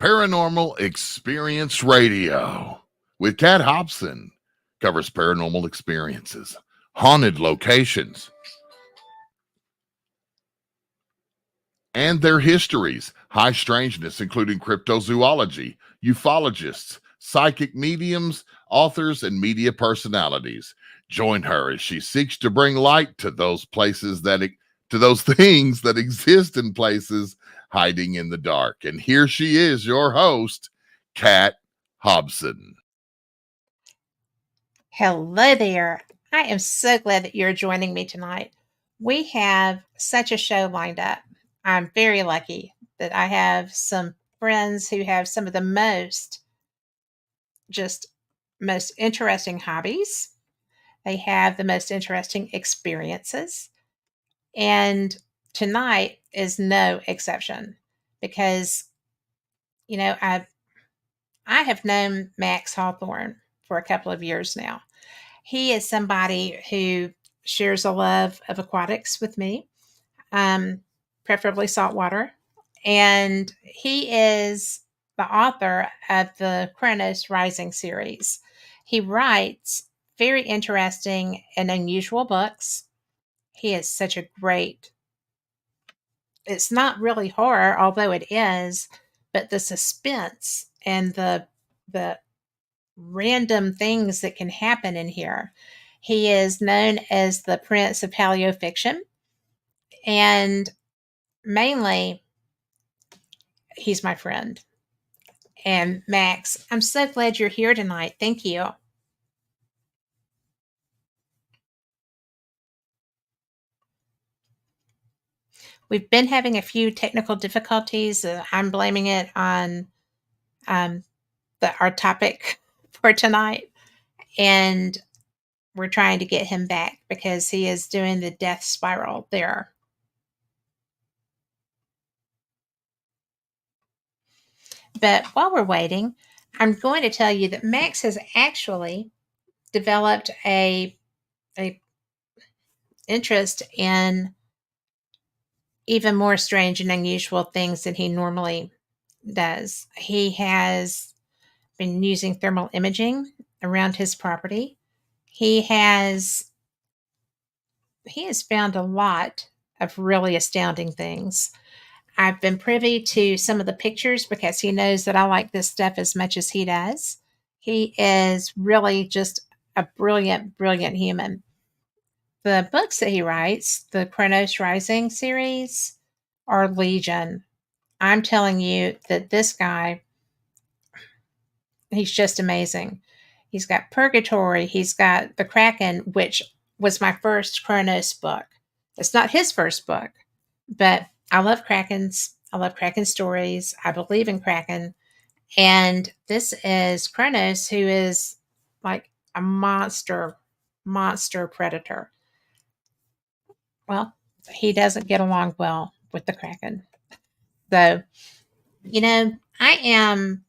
Paranormal Experience Radio with Kat Hobson covers paranormal experiences, haunted locations, and their histories, high strangeness, including cryptozoology, ufologists, psychic mediums, authors, and media personalities. Join her as she seeks to bring light to those places to those things that exist in places hiding in the dark. And here she is, your host, Kat Hobson. Hello there. I am so glad that you're joining me tonight. We have such a show lined up. I'm very lucky that I have some friends who have some of the most interesting hobbies. They have the most interesting experiences. And tonight is no exception because, you know, I have known Max Hawthorne for a couple of years now. He is somebody who shares a love of aquatics with me, preferably saltwater. And he is the author of the Kronos Rising series. He writes very interesting and unusual books. He is such a great, it's not really horror, although it is, but the suspense and the random things that can happen in here. He is known as the Prince of Paleofiction, and mainly, he's my friend. And Max, I'm so glad you're here tonight. Thank you. We've been having a few technical difficulties. I'm blaming it on um, our topic for tonight. And we're trying to get him back because he is doing the death spiral there. But while we're waiting, I'm going to tell you that Max has actually developed a interest in even more strange and unusual things than he normally does. He has been using thermal imaging around his property. He has found a lot of really astounding things. I've been privy to some of the pictures because he knows that I like this stuff as much as he does. He is really just a brilliant, brilliant human. The books that he writes, the Kronos Rising series, are legion. I'm telling you that this guy, he's just amazing. He's got Purgatory, he's got The Kraken, which was my first Kronos book. It's not his first book, but I love Krakens. I love Kraken stories. I believe in Kraken. And this is Kronos, who is like a monster predator. Well, he doesn't get along well with the Kraken. So, I am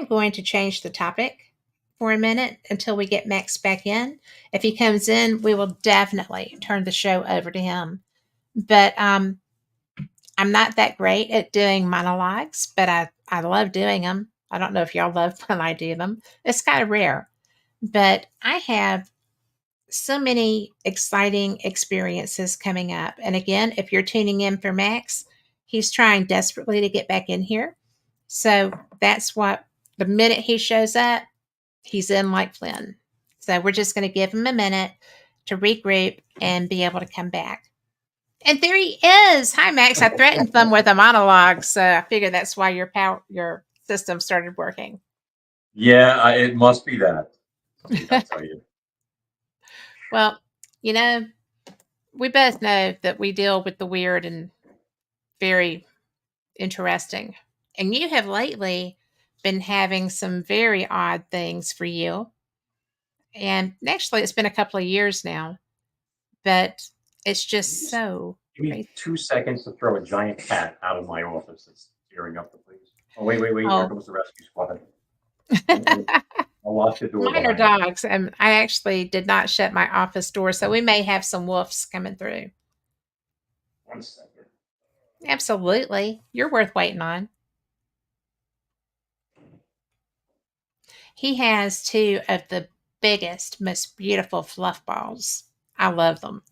going to change the topic for a minute until we get Max back in. If he comes in, we will definitely turn the show over to him. But I'm not that great at doing monologues, but I love doing them. I don't know if y'all love when I do them. It's kind of rare. But I have so many exciting experiences coming up. And again, if you're tuning in for Max, he's trying desperately to get back in here. So that's what, the minute he shows up, he's in like Flynn. So we're just going to give him a minute to regroup and be able to come back. And there he is. Hi, Max. I threatened them with a monologue, so I figured that's why your system started working. Yeah, it must be that. I'll tell you. Well, we both know that we deal with the weird and very interesting. And you have lately been having some very odd things for you. And actually, it's been a couple of years now, but it's just so. Give me 2 seconds to throw a giant cat out of my office that's tearing up the place. Oh, wait. Oh. Here comes the rescue squad. I'll lock the door. Mine are dogs, and I actually did not shut my office door, so we may have some wolves coming through. 1 second. Absolutely. You're worth waiting on. He has two of the biggest, most beautiful fluff balls. I love them.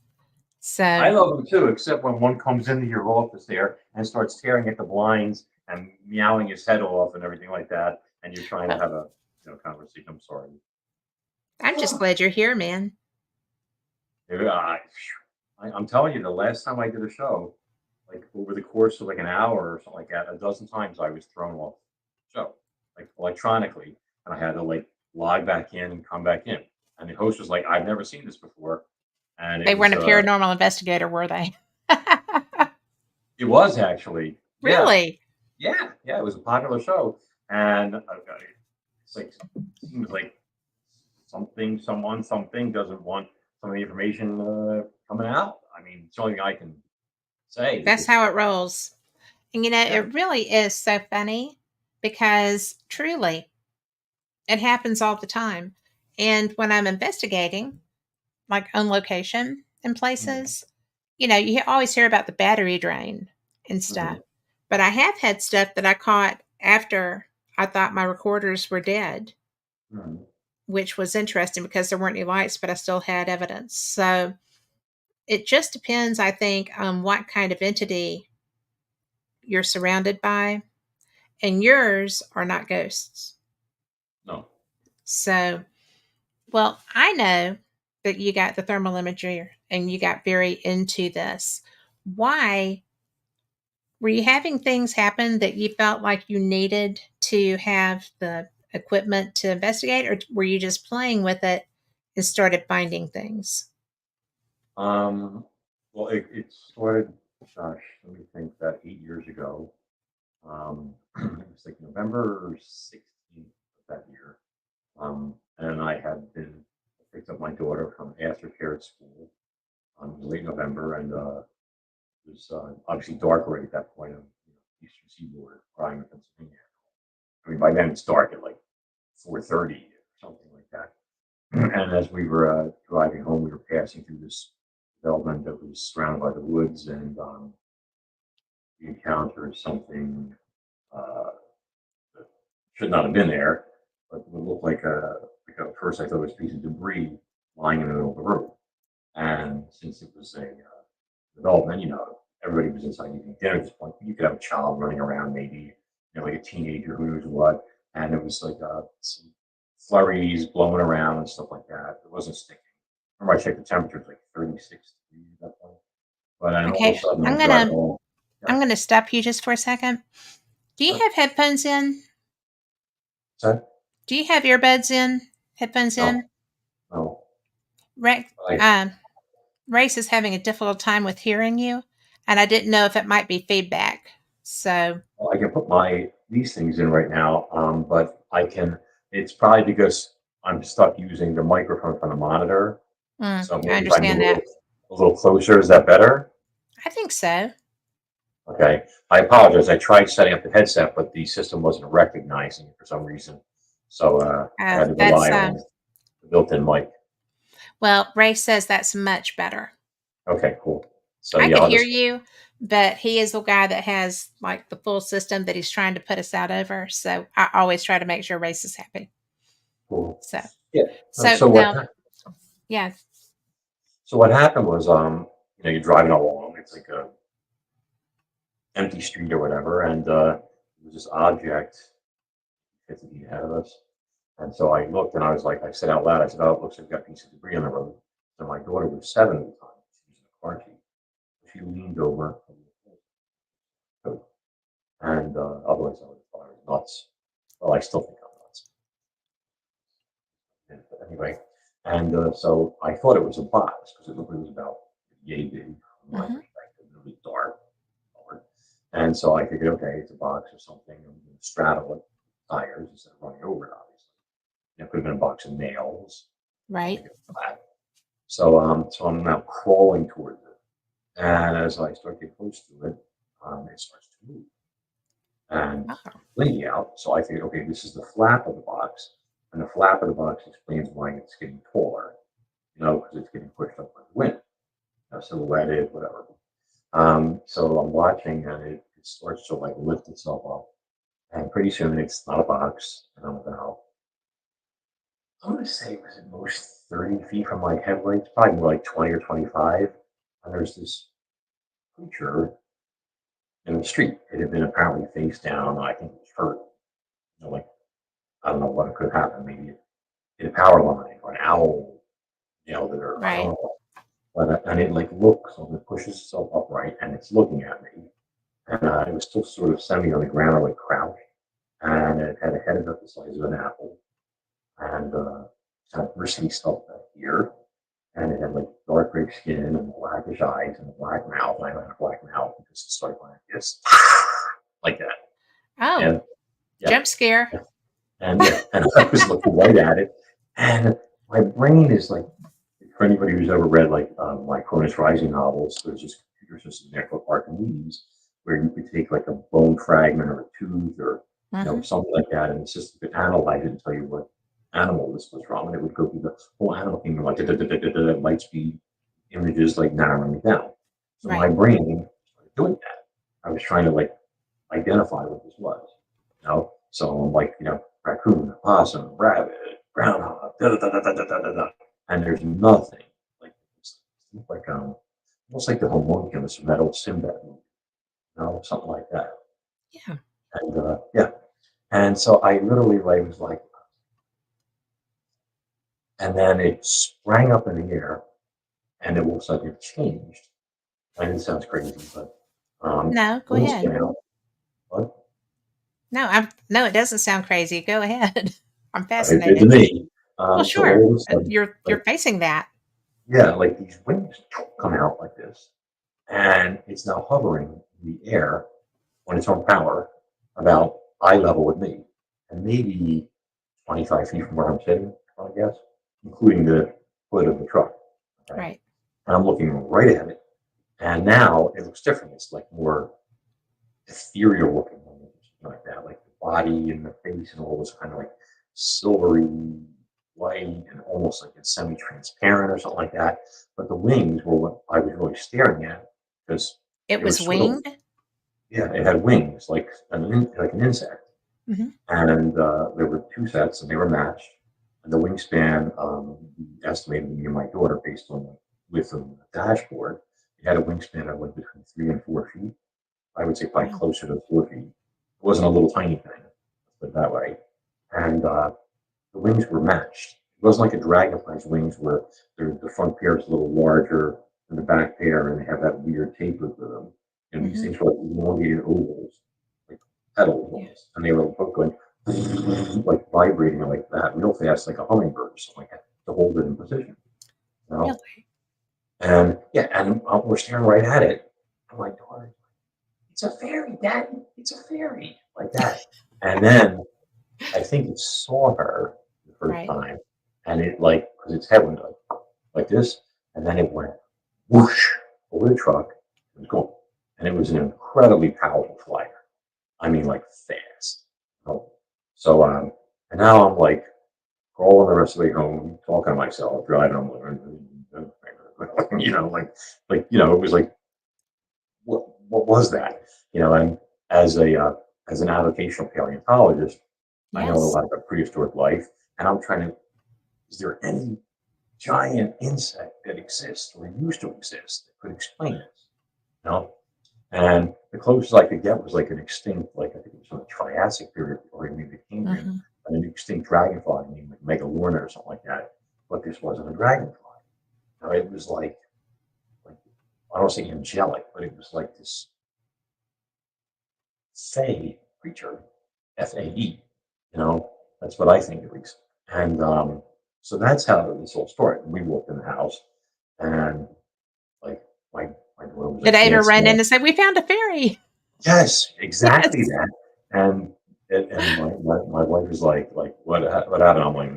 I So, love them too, except when one comes into your office there and starts tearing at the blinds and meowing his head off and everything like that, and you're trying to well, have a conversation. I'm sorry. I'm just glad you're here, man. Yeah, I'm telling you, the last time I did a show, like over the course of like an hour or something like that, a dozen times I was thrown off the show, like electronically, and I had to like log back in and come back in. And the host was like, "I've never seen this before," and They weren't a paranormal investigator, were they? it was actually, yeah, Really? yeah, yeah, it was a popular show, and it's like seems like something doesn't want some of the information coming out. I mean, it's the only thing I can say That's because how it rolls. And yeah, it really is so funny because truly it happens all the time. And when I'm investigating, like on location in mm-hmm, places, you always hear about the battery drain and mm-hmm, stuff. But I have had stuff that I caught after I thought my recorders were dead, mm-hmm. which was interesting because there weren't any lights, but I still had evidence. So it just depends, I think, on what kind of entity you're surrounded by. And yours are not ghosts. No. So, well, I know that you got the thermal imager and you got very into this. Why were you having things happen that you felt like you needed to have the equipment to investigate, or were you just playing with it and started finding things? Um, well, it started, gosh, let me think, that 8 years ago. It was like November 16th of that year. And I had been picked up my daughter from aftercare at school late November, and it was obviously dark already at that point on Eastern Seaboard, where I'm in Pennsylvania. I mean, by then it's dark at like 4:30 or something like that. And as we were driving home, we were passing through this development that was surrounded by the woods, and we encountered something uh, that should not have been there, but it looked like at first I thought it was a piece of debris lying in the middle of the road. And since it was a development, everybody was inside eating dinner at this point. You could have a child running around, maybe, like a teenager, who knows what. And it was like some flurries blowing around and stuff like that. It wasn't sticking. Remember, I checked the temperature; it was like 36 degrees at that point. But then all of a Okay, sudden, I'm I'm driving gonna home. Yeah. I'm gonna stop you just for a second. Do you Sure. have headphones in? So, Do you have earbuds in? Headphones no, in? no. Rex, I, um, Race is having a difficult time with hearing you, and I didn't know if it might be feedback. So, I can put these things in right now, but I can. It's probably because I'm stuck using the microphone from the monitor. So I maybe if I move understand that. a little closer, is that better? I think so. Okay. I apologize. I tried setting up the headset, but the system wasn't recognizing it for some reason. So I had to That's rely on the built-in mic. well. Race says that's much better. Okay, cool. So I yeah, could I'll hear just you, but he is the guy that has like the full system that he's trying to put us out over. So I always try to make sure Race is happy. cool. So, Yeah. so So now, yeah. what happened was you're driving along. It's like a empty street or whatever, and there was this object 50 feet ahead of us. And so I looked, and I said out loud, I said, "Oh, it looks like we've got a piece of debris on the road." So my daughter was 7 at the time. She was in a car seat. She leaned over, and otherwise I would have thought I was nuts. Well, I still think I'm nuts. But anyway, and so I thought it was a box because it looked like it was about yay big from my Hmm. perspective. It was dark colored. And so I figured, okay, it's a box or something. I'm going to straddle it, tires, instead of running over it, obviously. It could have been a box of nails, Right. make it flat. So I'm now crawling towards it. And as I start to get close to it, it starts to move and Oh, blinking out. So I figured, okay, this is the flap of the box. And the flap of the box explains why it's getting taller, because it's getting pushed up by the wind, silhouetted, whatever. So I'm watching, and it starts to like lift itself up, and pretty soon it's not a box, and I'm about, I'm gonna say it was at most 30 feet from my headlights, probably more like 20 or 25, and there's this creature in the street. It had been apparently face down. I think it was hurt. Like, I don't know what could happen. Maybe it hit a power line or an owl nailed it, or I don't Right. know. But and it like looks, so it pushes itself upright, and it's looking at me. And it was still sort of semi on the ground, like crouched, and it had a head about the size of an apple, and kind of bristly stuff back here, and it had like dark gray skin and blackish eyes and a black mouth. I don't have a black mouth because it started like this, like that, Oh, and yeah, jump scare. and yeah, and I was looking right at it, and my brain is like, for anybody who's ever read like my Cronus Rising novels, there's this computer system there called Archimedes, where you could take like a bone fragment or a tooth or Hmm. something like that, and the system could analyze it and tell you what animal this was from, and it would go through the whole animal kingdom like light speed images, like narrowing it down. So my Right. brain started doing that. I was trying to like identify what this was, So I'm like, raccoon, possum, rabbit, groundhog, and there's nothing. Like it's like almost like the homunculus from that old Sinbad movie, something like that. Yeah. And yeah, and so I literally like was like, and then it sprang up in the air, and it looks like it changed. I mean, it sounds crazy, but No, go wings ahead. came out. What? No, it doesn't sound crazy. Go ahead. I'm It did to fascinated. me. Well, So sure. all of a sudden, You're like, facing that. yeah, like these wings come out like this, and it's now hovering in the air on its own power, about eye level with me, and maybe 25 feet from where I'm sitting, I guess, including the hood of the truck. Okay, Right. and I'm looking right at it, and now it looks different. It's like more ethereal looking, something like that, like the body and the face and all was kind of like silvery white and almost like it's semi-transparent or something like that. But the wings were what I was really staring at, because It they were was sort of, winged. yeah, it had wings like an insect, Hmm. and there were two sets and they were matched. And the wingspan, we estimated, me and my daughter, based on the width of the dashboard, it had a wingspan of like between 3 and 4 feet. I would say probably Wow. closer to 4 feet. It wasn't a little tiny thing, let's put it that way. And the wings were matched. It wasn't like a dragonfly's wings where the front pair is a little larger than the back pair, and they have that weird taper to them. And these Hmm. things were like elongated ovals, like petals Yeah. almost. And they were both going like vibrating like that real fast, like a hummingbird or something like that, to hold it in position. You know? Really. And yeah, and we're staring right at it. I'm like, daughter, it's a fairy, Daddy. It's a fairy, like that. And then I think it saw her the first Right. time, and it like, because its head went like this, and then it went whoosh over the truck. It was gone, and it was an incredibly powerful flyer. I mean, like fast. Oh, so and now I'm like crawling the rest of the way home, talking to myself, driving. I'm like, it was like, what was that? And as a as an avocational paleontologist, I know a Yes. lot about prehistoric life, and I'm trying to. Is there any giant insect that exists or used to exist that could explain this? You know, and the closest I could get was like an extinct, like I think it was from the Triassic period or maybe the Cambrian, Hmm. an extinct dragonfly named like Megalorna or something like that. But this wasn't a dragonfly. It was like I don't say angelic, but it was like this Fey creature, Fae. That's what I think at least. And so that's how this all started. We walked in the house, and like my my daughter was Did like Ada dancing. run in and say, "We found a fairy"? Yes, exactly Yes. that. And my wife is like what happened? I'm like,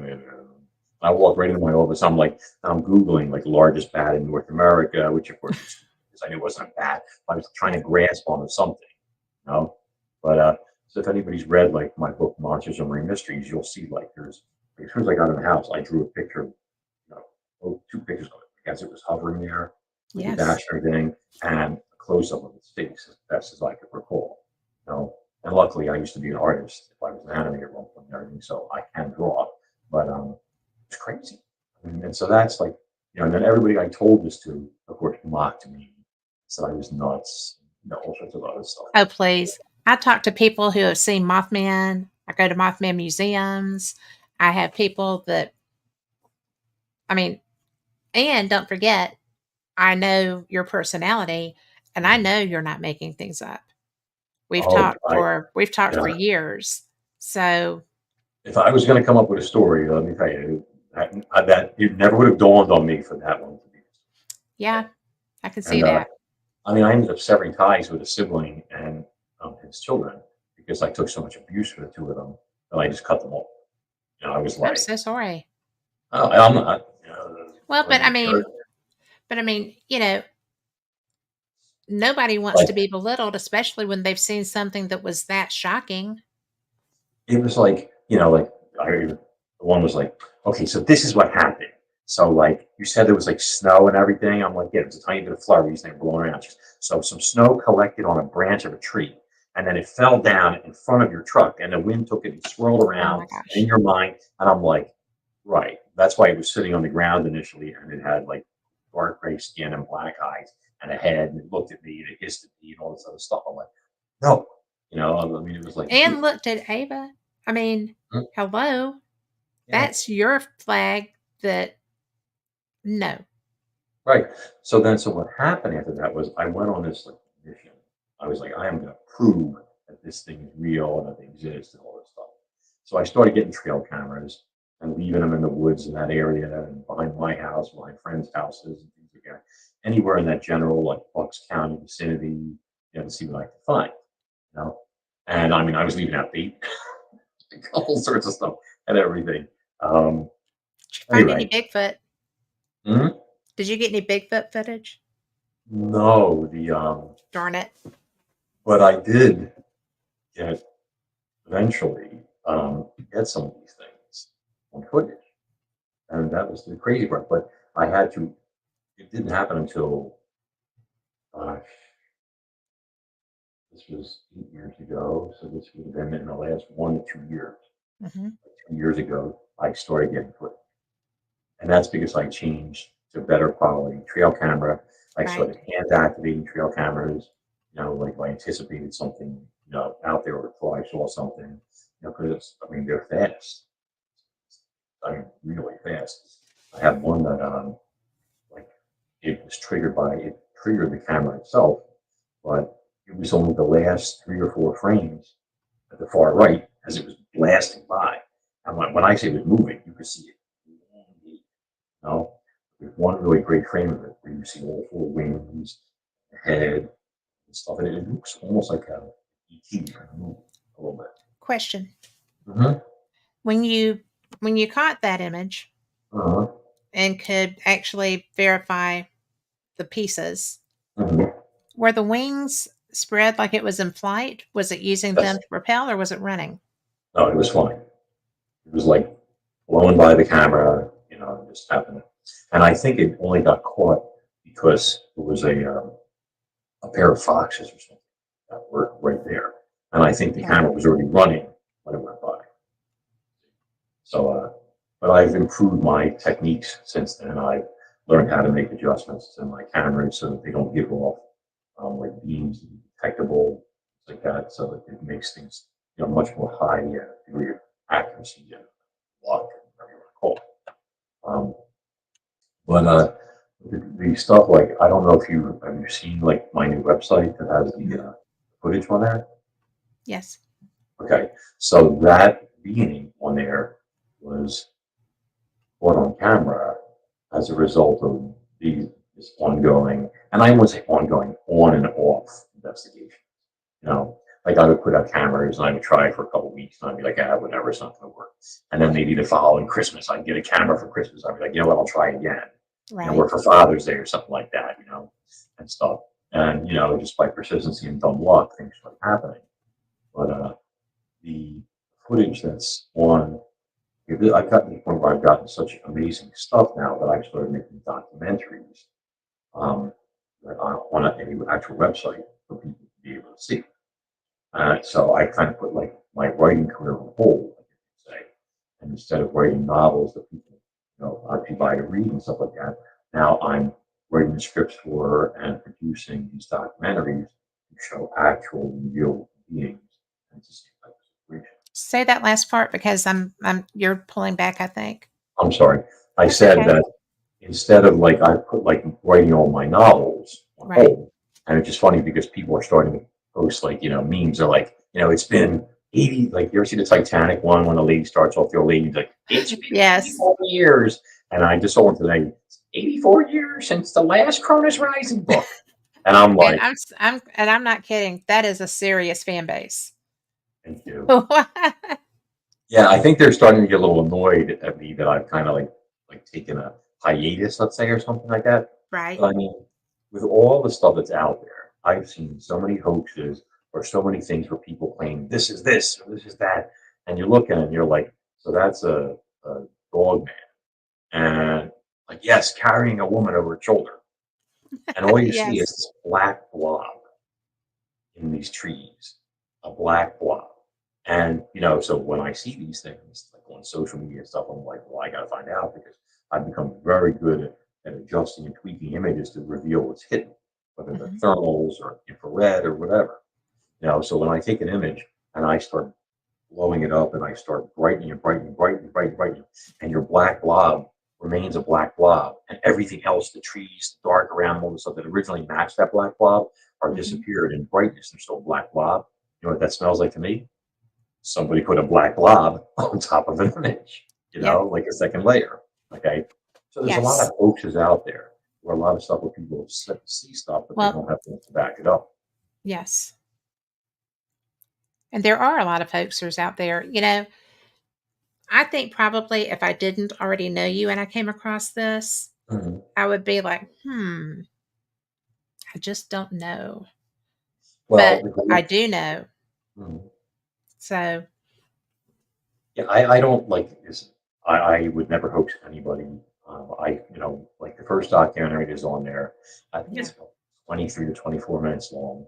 I walk right into my office. I'm googling like largest bat in North America, which of course was stupid because I knew it wasn't a bat. I was trying to Right. grasp onto something, you know. But so if anybody's read like my book Monsters and Marine Mysteries, you'll see like there's like, as soon as I got in the house, I drew a picture, two pictures of it. I guess it was hovering there with the dash Yes. and everything, and close up of his face as best as I could recall. You know, and luckily I used to be an artist. If I was an animator at one point and everything, so I can draw. But it's crazy. I mean, and so that's like, you know, and then everybody I told this to, of course, mocked me, said I was nuts, you know, all sorts of other stuff. Oh, please. I talk to people who have seen Mothman. I go to Mothman museums. I have people that, I mean, and don't forget, I know your personality and I Mhm. know you're not making things up. Oh, We've talked for yeah. years. So, If I was going to come up with a story, let me tell you that it never would have dawned on me for that one to be. yeah, I can see And that. I mean, I ended up severing ties with a sibling and his children because I took so much abuse for the two of them that I just cut them off. You know, I was I'm like, so sorry. oh, I'm not. You know, Well, I mean, but I mean, you know, nobody wants like to be belittled, especially when they've seen something that was that shocking. it was like, you know, like the one was like, okay, so this is what happened. So like you said there was like snow and everything. I'm like, yeah, it was a tiny bit of flurries and they were blowing around. So some snow collected on a branch of a tree and then it fell down in front of your truck and the wind took it and swirled Oh my around in gosh. your mind. And I'm like, right. That's why it was sitting on the ground initially and it had like dark gray skin and black eyes and a head and it looked at me and it hissed at me and all this other stuff. I'm like, no. You know, I mean, it was like, And looked at Ava. I mean, "Hmm, hello. yeah. That's your flag that no. Right. So then, so what happened after that was I went on this like mission. I was like, I am going to prove that this thing is real and that they exist and all this stuff. So I started getting trail cameras and leaving them in the woods in that area and behind my house, behind friends' houses and things like that. Anywhere in that general like Bucks County vicinity, you know, to see what I could find. You know, and I mean, I was leaving out bait, all sorts of stuff and everything. Um, Did you find any anyway, Bigfoot? mhm. Did you get any Bigfoot footage? No, Darn it. but I did get eventually get some of these things on footage, and that was the crazy part. But I had to. It didn't happen until gosh, this was 8 years ago. So this would have been in the last 1 to 2 years. Hmm. 2 years ago, I started getting footage, and that's because I changed to better quality trail camera. I Right. started hand activating trail cameras. You know, like if I anticipated something, you know, out there or thought I saw something. You know, because I mean they're fast. I mean, really fast. I had one that like it was triggered by it triggered the camera itself, but it was only the last 3 or 4 frames at the far right as it was blasting by. And when I say it was moving, you could see it. You know, there's one really great frame of it where you see all four wings, the head, and stuff, and it looks almost like a ET kind of movie a little bit. Question. Mm-hmm. When you caught that image Uh-huh. and could actually verify the pieces, Mm-hmm. were the wings spread like it was in flight? Was it using Yes. them to propel or was it running? No, it was fine. It was like blown by the camera, you know, it just happened. And I think it only got caught because it was a pair of foxes or something that were right there. And I think the Okay. camera was already running when it went by. So, but I've improved my techniques since then. I've learned how to make adjustments to my cameras so that they don't give off like beams detectable, things like that, so that it makes things, you know, much more high degree of accuracy and luck, whatever you want to call it. But the stuff like I don't know if you have you seen like my new website that has the Mhm. footage on there. Yes. Okay, so that being on there was caught on camera as a result of this ongoing, and I wouldn't say ongoing, on and off investigation. You know, like I would put out cameras and I would try for a couple of weeks and I'd be like, ah, whatever, it's not going to work. And then maybe the following Christmas, I'd get a camera for Christmas. I'd be like, you know what, I'll try again. You know, Right. or for Father's Day or something like that, you know, and stuff. And, you know, just by persistency and dumb luck, things start happening. But the footage that's on, I've gotten to the point where I've gotten such amazing stuff now that I've started making documentaries on on an actual website for people to be able to see. So I kind of put like my writing career on hold, I could say, and instead of writing novels that people, actually buy to read and stuff like that, now I'm writing the scripts for and producing these documentaries to show actual real beings and to see type of situation. Say that last part because you're pulling back, I think. I'm sorry. I That's said okay. that instead of like I put like writing all my novels on Right. hold, and it's just funny because people are starting to post like memes are like it's been 80, like you ever see the Titanic one when the lady starts off, the old lady's like it's been Yes. 84 years, and I just saw one today. 84 years since the last Cronus Rising book, and I'm And like, I'm not kidding. That is a serious fan base. thank you. Yeah, I think they're starting to get a little annoyed at me that I've kind of like taken a hiatus, let's say, or something like that. Right. But I mean, with all the stuff that's out there, I've seen so many hoaxes or so many things where people claim this is this or this is that, and you're looking and you're like, so that's a dog man, and like yes, carrying a woman over its shoulder, and all you see is Yes. this black blob in these trees, a black blob. And so when I see these things like on social media and stuff, I'm like, well, I got to find out because I've become very good at adjusting and tweaking images to reveal what's hidden, whether they're Mhm. thermals or infrared or whatever. So when I take an image and I start blowing it up and I start brightening and brightening, brightening, brightening, brightening, and your black blob remains a black blob, and everything else, the trees, the dark around, all the stuff that originally matched that black blob, are Mhm. disappeared in brightness. They're still a black blob. You know what that smells like to me? Somebody put a black blob on top of an image, Yep. like a second layer. Okay. So there's a lot Yes. of hoaxes out there, or a lot of stuff where people see stuff, but they Well, don't have to back it up. yes. And there are a lot of hoaxers out there. I think probably if I didn't already know you and I came across this, Mhm. I would be like, I just don't know. Well, But I do know. Mhm. So, Yeah, I don't like this. I would never hoax anybody. Like the first documentary is on there. I think yeah. it's about 23 to 24 minutes long,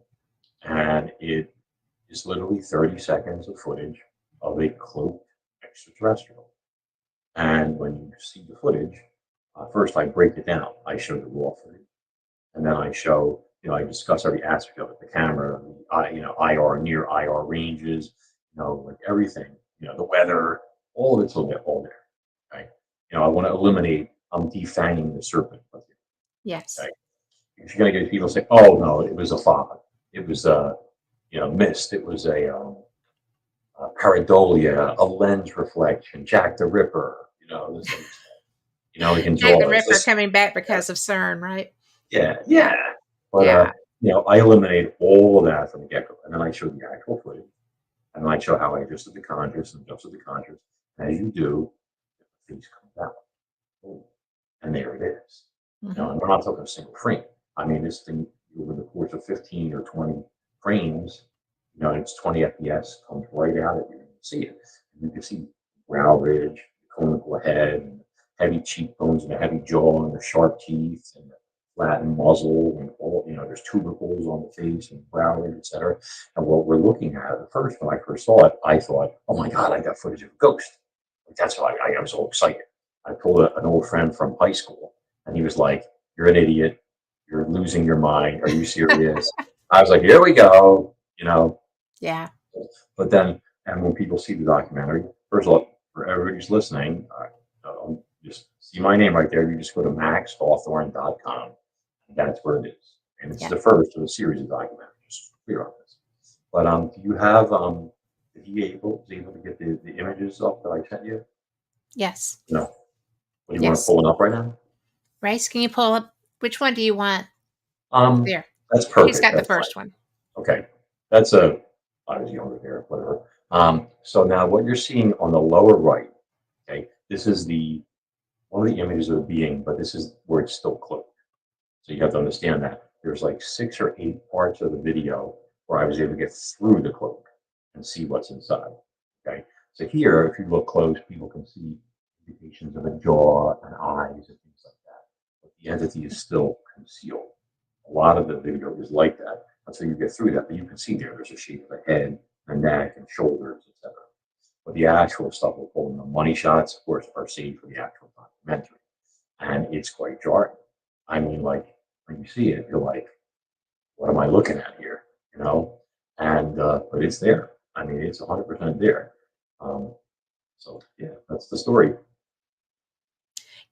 and it is literally 30 seconds of footage of a cloaked extraterrestrial. And when you see the footage, first I break it down. I show the raw footage, and then I show, I discuss every aspect of it: the camera, IR, near IR ranges, like everything, the weather, all of it's all there. Okay, I want to eliminate. I'm defanging the serpent with you. Yes. Okay, if you're gonna get people say, "Oh no, it was a fog, it was a mist, it was a pareidolia, a lens reflection, Jack the Ripper," this other stuff. We can Jack the draw Ripper this. coming back because of CERN, right? Yeah, yeah. But Yeah. I eliminate all of that from the get-go, and then I show the actual footage, and then I show how I adjusted the contrast and adjusted the contrast. As you do, the face comes out, boom, and there it is. Hmm. And we're not talking a single frame. I mean, this thing over the course of 15 or 20 frames, it's 20 FPS, comes right out at you. You can see it. You can see brow ridge, conical head, and heavy cheekbones, and a heavy jaw, and the sharp teeth, and the flattened muzzle, and all, there's tubercles on the face and brow ridge, etc. And what we're looking at first, when I first saw it, I thought, oh my God, I got footage of a ghost. Like, that's why I was so excited. I told an old friend from high school, and he was like, "You're an idiot. You're losing your mind. Are you serious?" I was like, "Here we go." Yeah. But then, and when people see the documentary, first of all, for everybody who's listening, just see my name right there. You just go to maxhawthorne.com. That's where it is. And it's Yeah. the first of a series of documentaries, just clear on this. But do you have, did he was able to get the images up that I sent you? Yes. No. What do you want to Yes. pull it up right now? Race, can you pull up? Which one do you want? Um, There. that's He's perfect. got the That's fine. first one. Okay. I was younger here, whatever. So now what you're seeing on the lower right, okay, this is one of the images of the being, but this is where it's still cloaked. So you have to understand that there's like 6 or 8 parts of the video where I was able to get through the cloak and see what's inside. Okay. So here, if you look close, people can see indications of a jaw and eyes and things like that. But the entity is still concealed. A lot of the video is like that until you get through that. But you can see there's a shape of a head, a neck, and shoulders, etc. But the actual stuff we're pulling the money shots, of course, are saved for the actual documentary, and it's quite jarring. I mean, like when you see it, you're like, "What am I looking at here?" You know, and but it's there. I mean, it's 100% there. Um, so yeah, that's the story.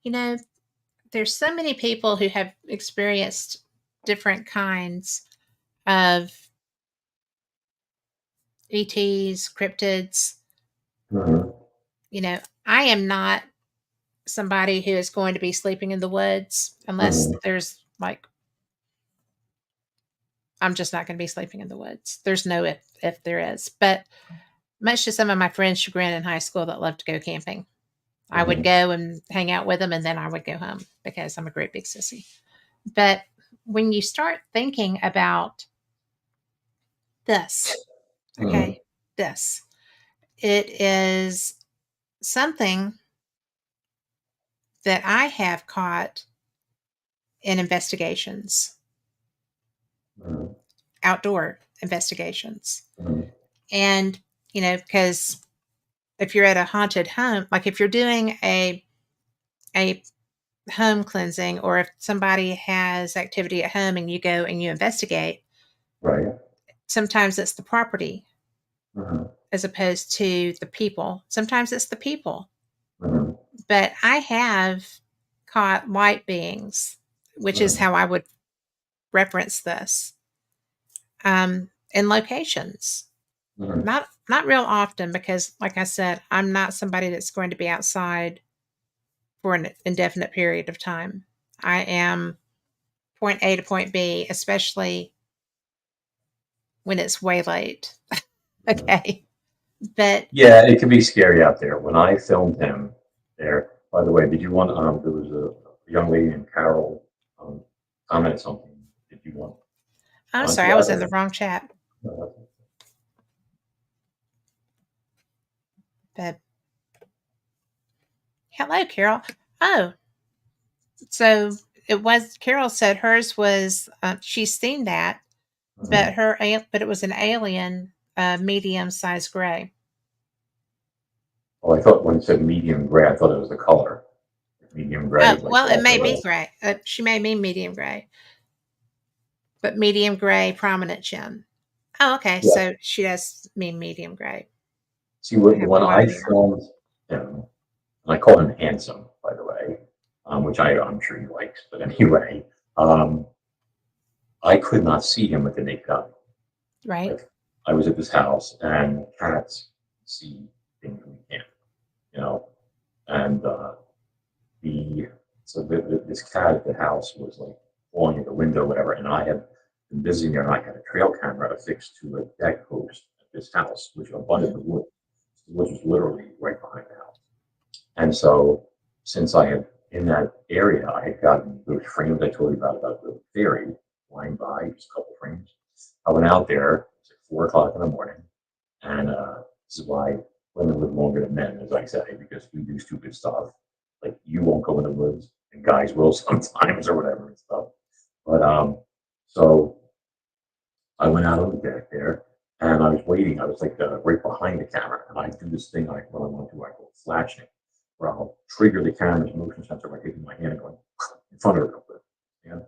You know, there's so many people who have experienced different kinds of ETs, cryptids. Mhm. You know, I am not somebody who is going to be sleeping in the woods unless Mhm. there's like, I'm just not going to be sleeping in the woods. There's no if there is. But much to some of my friends' chagrin in high school that loved to go camping, I would Mhm. go and hang out with them and then I would go home because I'm a great big sissy. But when you start thinking about this, Mhm. okay, this, it is something that I have caught in investigations, Mhm. outdoor investigations. Mhm. And, you know, because if you're at a haunted home, like if you're doing a home cleansing or if somebody has activity at home and you go and you investigate, Right. sometimes it's the property Mhm. as opposed to the people. Sometimes it's the people. Mhm. But I have caught light beings, which is Mhm. how I would reference this, in locations. Mhm. Not real often because, like I said, I'm not somebody that's going to be outside for an indefinite period of time. I am point A to point B, especially when it's way late. Mhm. Okay. But Yeah, it can be scary out there. When I filmed him there, by the way, did you want, there was a young lady named Carol, um, commented something. Did you want I'm onto sorry, I that was in the or? wrong chat. uh, But hello, Carol. Oh, so it was, Carol said hers was, she's seen that, but mhm. but it was an alien, medium sized gray. Oh, I thought when it said medium gray, I thought it was the color. Medium Oh, gray, like well, it may be Walter. gray. She may mean medium gray, but medium gray, prominent chin. Oh, okay. Yeah. So she does mean medium gray. See, what I the have one no I idea. filmed him, and I call him handsome, by the way, which I'm sure he likes. But anyway, um, I could not see him with the naked eye. Right? Like I was at this house, and cats see things we can't, you know. And the so this cat at the house was like falling at the window, whatever. And I had been visiting there, and I had a trail camera affixed to a deck post at this house, which abutted Mhm. the wood. The woods was literally right behind the house. And so, since I had in that area, I had gotten those frames I told you about the fairy flying by, just a couple frames. I went out there. It's like 4 o'clock in the morning, and this is why women live longer than men, as I say, because we do stupid stuff. Like you won't go in the woods, and guys will sometimes or whatever and stuff. But so I went out on the deck there, and I was waiting. I was like right behind the camera, and I do this thing like when I want to, I call flashing, where I'll trigger the camera's motion sensor by taking my hand and going in front of it real quick. Yeah.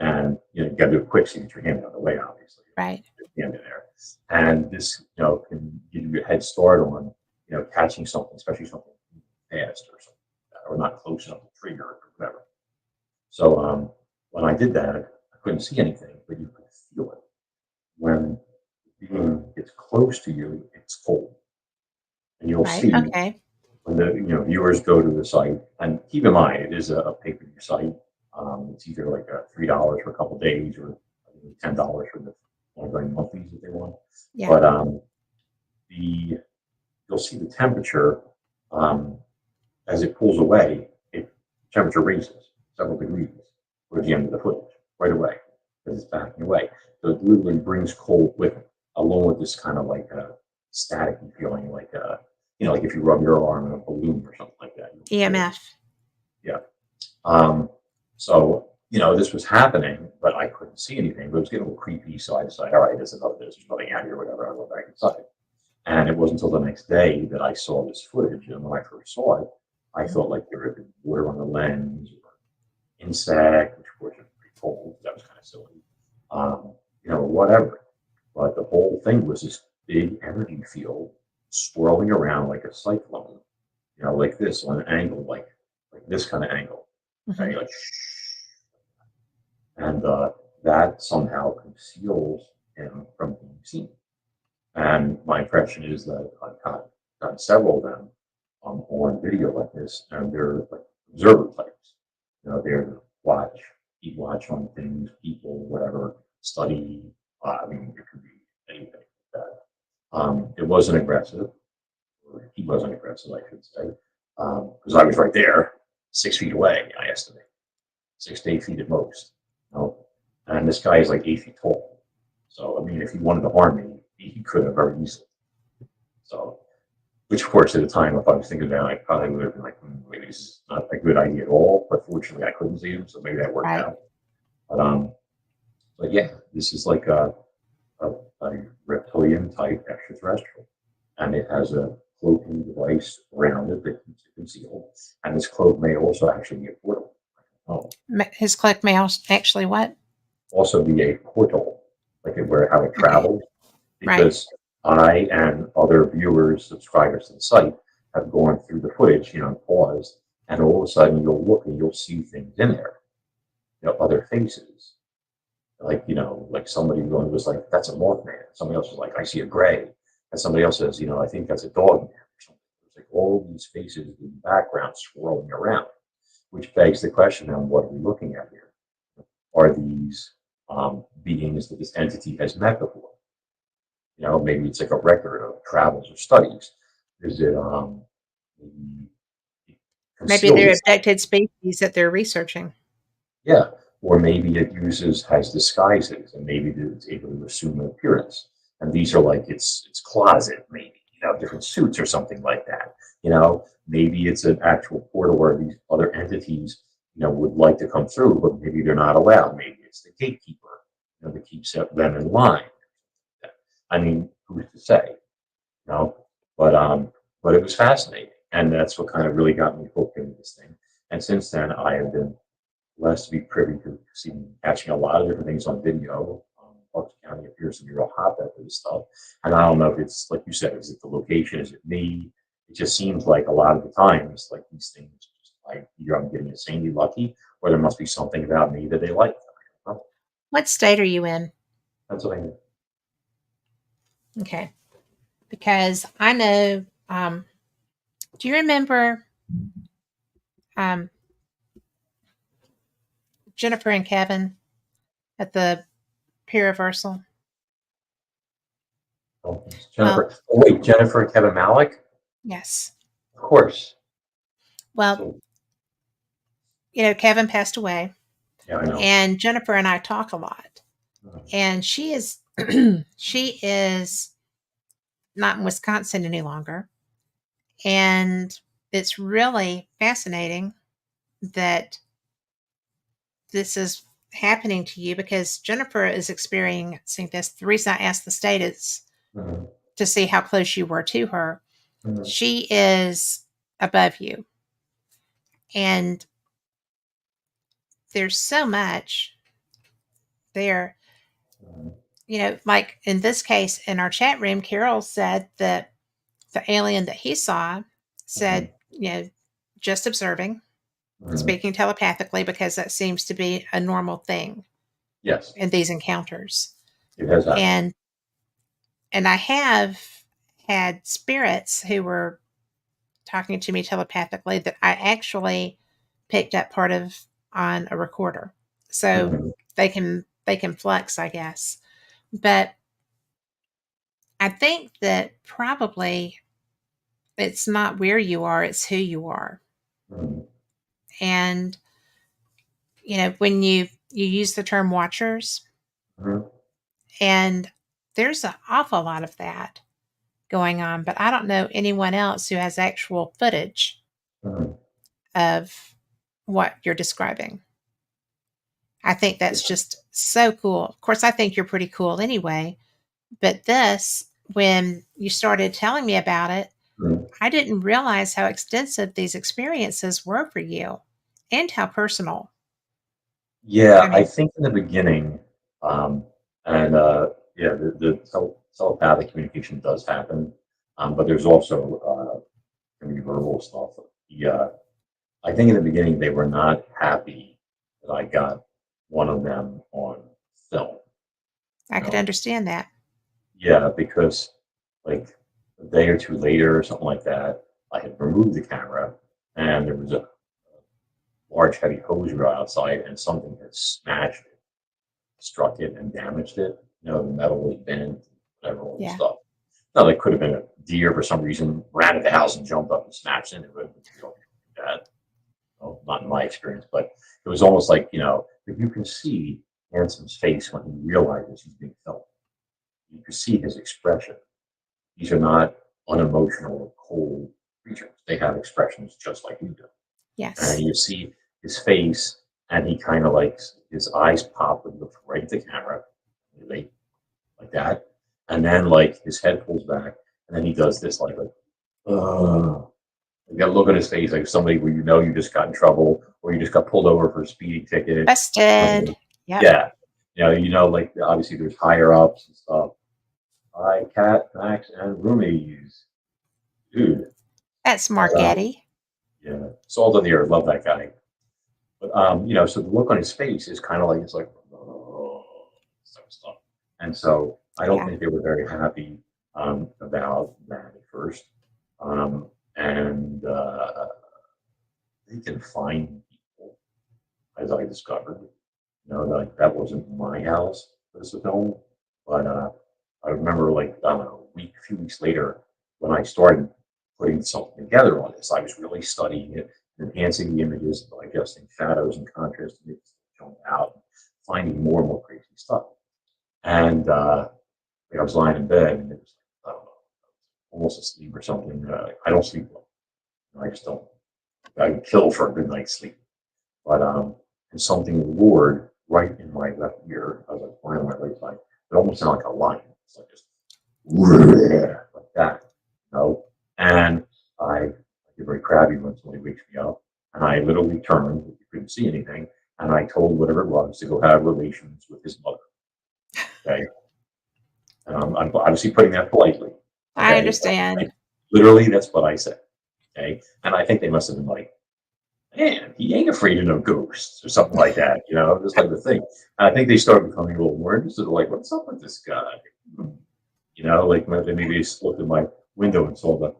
And you got to do it quick so you get your hand out of the way, obviously. Right. Get the hand in there. And this, can give you a head start on, catching something, especially something fast or something like that, or not close enough to trigger it or whatever. So when I did that, I couldn't see anything, but you could feel it. When the being gets close to you, it's cold. And you'll Right. see Okay. when the viewers go to the site, and keep in mind it is a pay-per-view site. It's either like $3 for a couple of days or $10 for the ongoing monthlies that they want. Yeah. But the you'll see the temperature um, as it pulls away. It temperature raises several degrees towards the end of the footage right away because it's backing away. So it literally brings cold with it, along with this kind of like a staticky feeling, like like if you rub your arm in a balloon or something like that, you'll feel it. EMF. Yeah. Um, so this was happening, but I couldn't see anything. But it was getting a little creepy, so I decided, all right, this is enough of this. There's nothing out here, whatever. I went back inside. And it wasn't until the next day that I saw this footage. And when I first saw it, I thought like there had been water on the lens or insect, which of course was pretty cold. That was kind of silly. Whatever. But the whole thing was this big energy field swirling around like a cyclone, like this on an angle, like this kind of angle. Mhm. Okay, like, and that somehow conceals him from being seen. And my impression is that I've got several of them on video like this, and they're like observer types. They're to watch, keep watch on things, people, whatever, study. I mean, it could be anything like that. It wasn't aggressive, or he wasn't aggressive, I should say, because I was right there, 6 feet away, I estimate, 6 to 8 feet at most. And this guy is like 8 feet tall. So, I mean, if he wanted to harm me, he could have very easily. So, which of course, at the time, if I was thinking about it, I probably would have been like, maybe this is not a good idea at all. But fortunately, I couldn't see him, so maybe that worked Right. out. But yeah, this is like a reptilian type extraterrestrial, and it has a cloaking device around it that keeps it concealed. And this cloak may also actually be a portal. Oh, His cloak may actually what? also be a portal, like where how it Okay. travels. Right. Because I and other viewers, subscribers to the site, have gone through the footage, paused, and all of a sudden you'll look and you'll see things in there, other faces, like somebody was like, "That's a Mothman." Somebody else was like, "I see a gray," and somebody else says, "I think that's a dog man," or something. It's like all these faces in the background swirling around, which begs the question: now, what are we looking at here? Are these beings that this entity has met before? Maybe it's like a record of travels or studies. Is it Maybe they're concealed? abducted species that they're researching. Yeah, or maybe it has disguises, and maybe it's able to assume an appearance. And these are like its closet, maybe different suits or something like that. Maybe it's an actual portal where these other entities would like to come through, but maybe they're not allowed. Maybe it's the gatekeeper, that keeps them in line. I mean, who's to say? You know, but it was fascinating, and that's what kind of really got me hooked into this thing. And since then, I have been blessed to be privy to catching a lot of different things on video. Bucks County appears to be real hotbed for this stuff, and I don't know if it's like you said, is it the location, is it me? It just seems like a lot of the times, like these things, just like either I'm getting insanely lucky, or there must be something about me that they like. I don't know. What state are you in? Pennsylvania. Okay. Because I know, do you remember um, Jennifer and Kevin at the Pier Reversal? Oh, Well, Jennifer. Oh, wait, Jennifer and Kevin Malik? yes. Of course. Well, So, Kevin passed away, yeah, I know. and Jennifer and I talk a lot. Mhm. And she is she is not in Wisconsin any longer. And it's really fascinating that this is happening to you because Jennifer is experiencing this. The reason I asked the state is Mhm. to see how close you were to her. Mhm. She is above you. And there's so much there. Mhm. Like in this case, in our chat room, Carol said that the alien that he saw Mhm. said, just observing, Mhm. speaking telepathically, because that seems to be a normal thing Yes, in these encounters. it has happened. And I have had spirits who were talking to me telepathically that I actually picked up part of on a recorder. So Mhm. they can flex, I guess. But I think that probably it's not where you are, it's who you are. Mhm. And when you use the term watchers, Mhm. and there's an awful lot of that going on, but I don't know anyone else who has actual footage Mhm. of what you're describing. I think that's just so cool. Of course, I think you're pretty cool anyway. But this, when you started telling me about it, Mm. I didn't realize how extensive these experiences were for you and how personal. Yeah, I I mean, think in the beginning, um, and yeah, the telepathic communication does happen, but there's also can be verbal stuff. Yeah, I think in the beginning they were not happy that I got one of them on film. I You could know, understand that. yeah, because like a day or two later or something like that, I had removed the camera, and there was a large heavy hose rod outside, and something had smashed it, struck it, and damaged it. You know, the metal was bent, whatever, all this Yeah. stuff. Now, that could have been a deer for some reason, ran at the house and jumped up and smashed into it. You don't do that. Well, not in my experience, but it was almost like, if you can see Ansom's face when he realizes he's being filmed. You can see his expression. These are not unemotional or cold creatures. They have expressions just like we do. And Yes. you see his face, and he kind of like his eyes pop and look right at the camera, really, like that. And then like his head pulls back, and then he does this like you got a look on his face like somebody where you just got in trouble or you just got pulled over for a speeding ticket. Busted. Yep. Yeah. Like obviously there's higher ups and stuff. Hi, Cat, Max, and roomies. Dude. That's Uh, Margetti. yeah. Salt of the earth, love that guy. But so the look on his face is kind of like it's like oh, type of stuff. And so I don't Yeah. think they were very happy about that at first. And they can find people, as I discovered. Like that wasn't my house for this film, but I remember like I don't know, a few weeks later, when I started putting something together on this, I was really studying it, enhancing the images, adjusting shadows and contrast to make it jump out, finding more and more crazy stuff. And like I was lying in bed, and it was I don't know, almost asleep or something. I don't sleep well. I just don't. I would kill for a good night's sleep. But and something roared right in my left ear. I was like lying on my right side. It almost sounded like a lion. It's like just like that, And I get very crabby when somebody wakes me up, and I literally turned. You couldn't see anything, and I told whatever it was to go have relations with his mother. Okay, and I'm obviously putting that politely. I Okay, but understand. literally that's what I said. Okay, and I think they must have been like, man, he ain't afraid of no ghosts or something like that, this type of thing. And I think they started becoming a little more interested, like, what's up with this guy? Like maybe they just looked at my window and saw the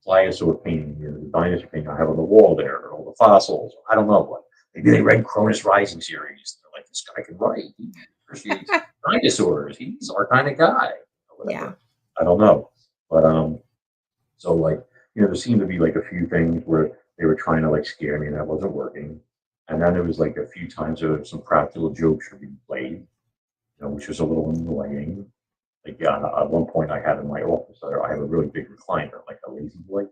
pliosaur painting, the dinosaur painting I have on the wall there, or all the fossils. I don't know what. Maybe they read Cronus Rising series. They're like, this guy can write. He appreciates dinosaurs. He's our kind of guy. Or Yeah. whatever. I don't know. But so like, there seemed to be like a few things where they were trying to like scare me and that wasn't working. And then there was like a few times where some practical jokes were being played, which was a little annoying. Like at one point I had in my office, I have a really big recliner, like a lazy boy,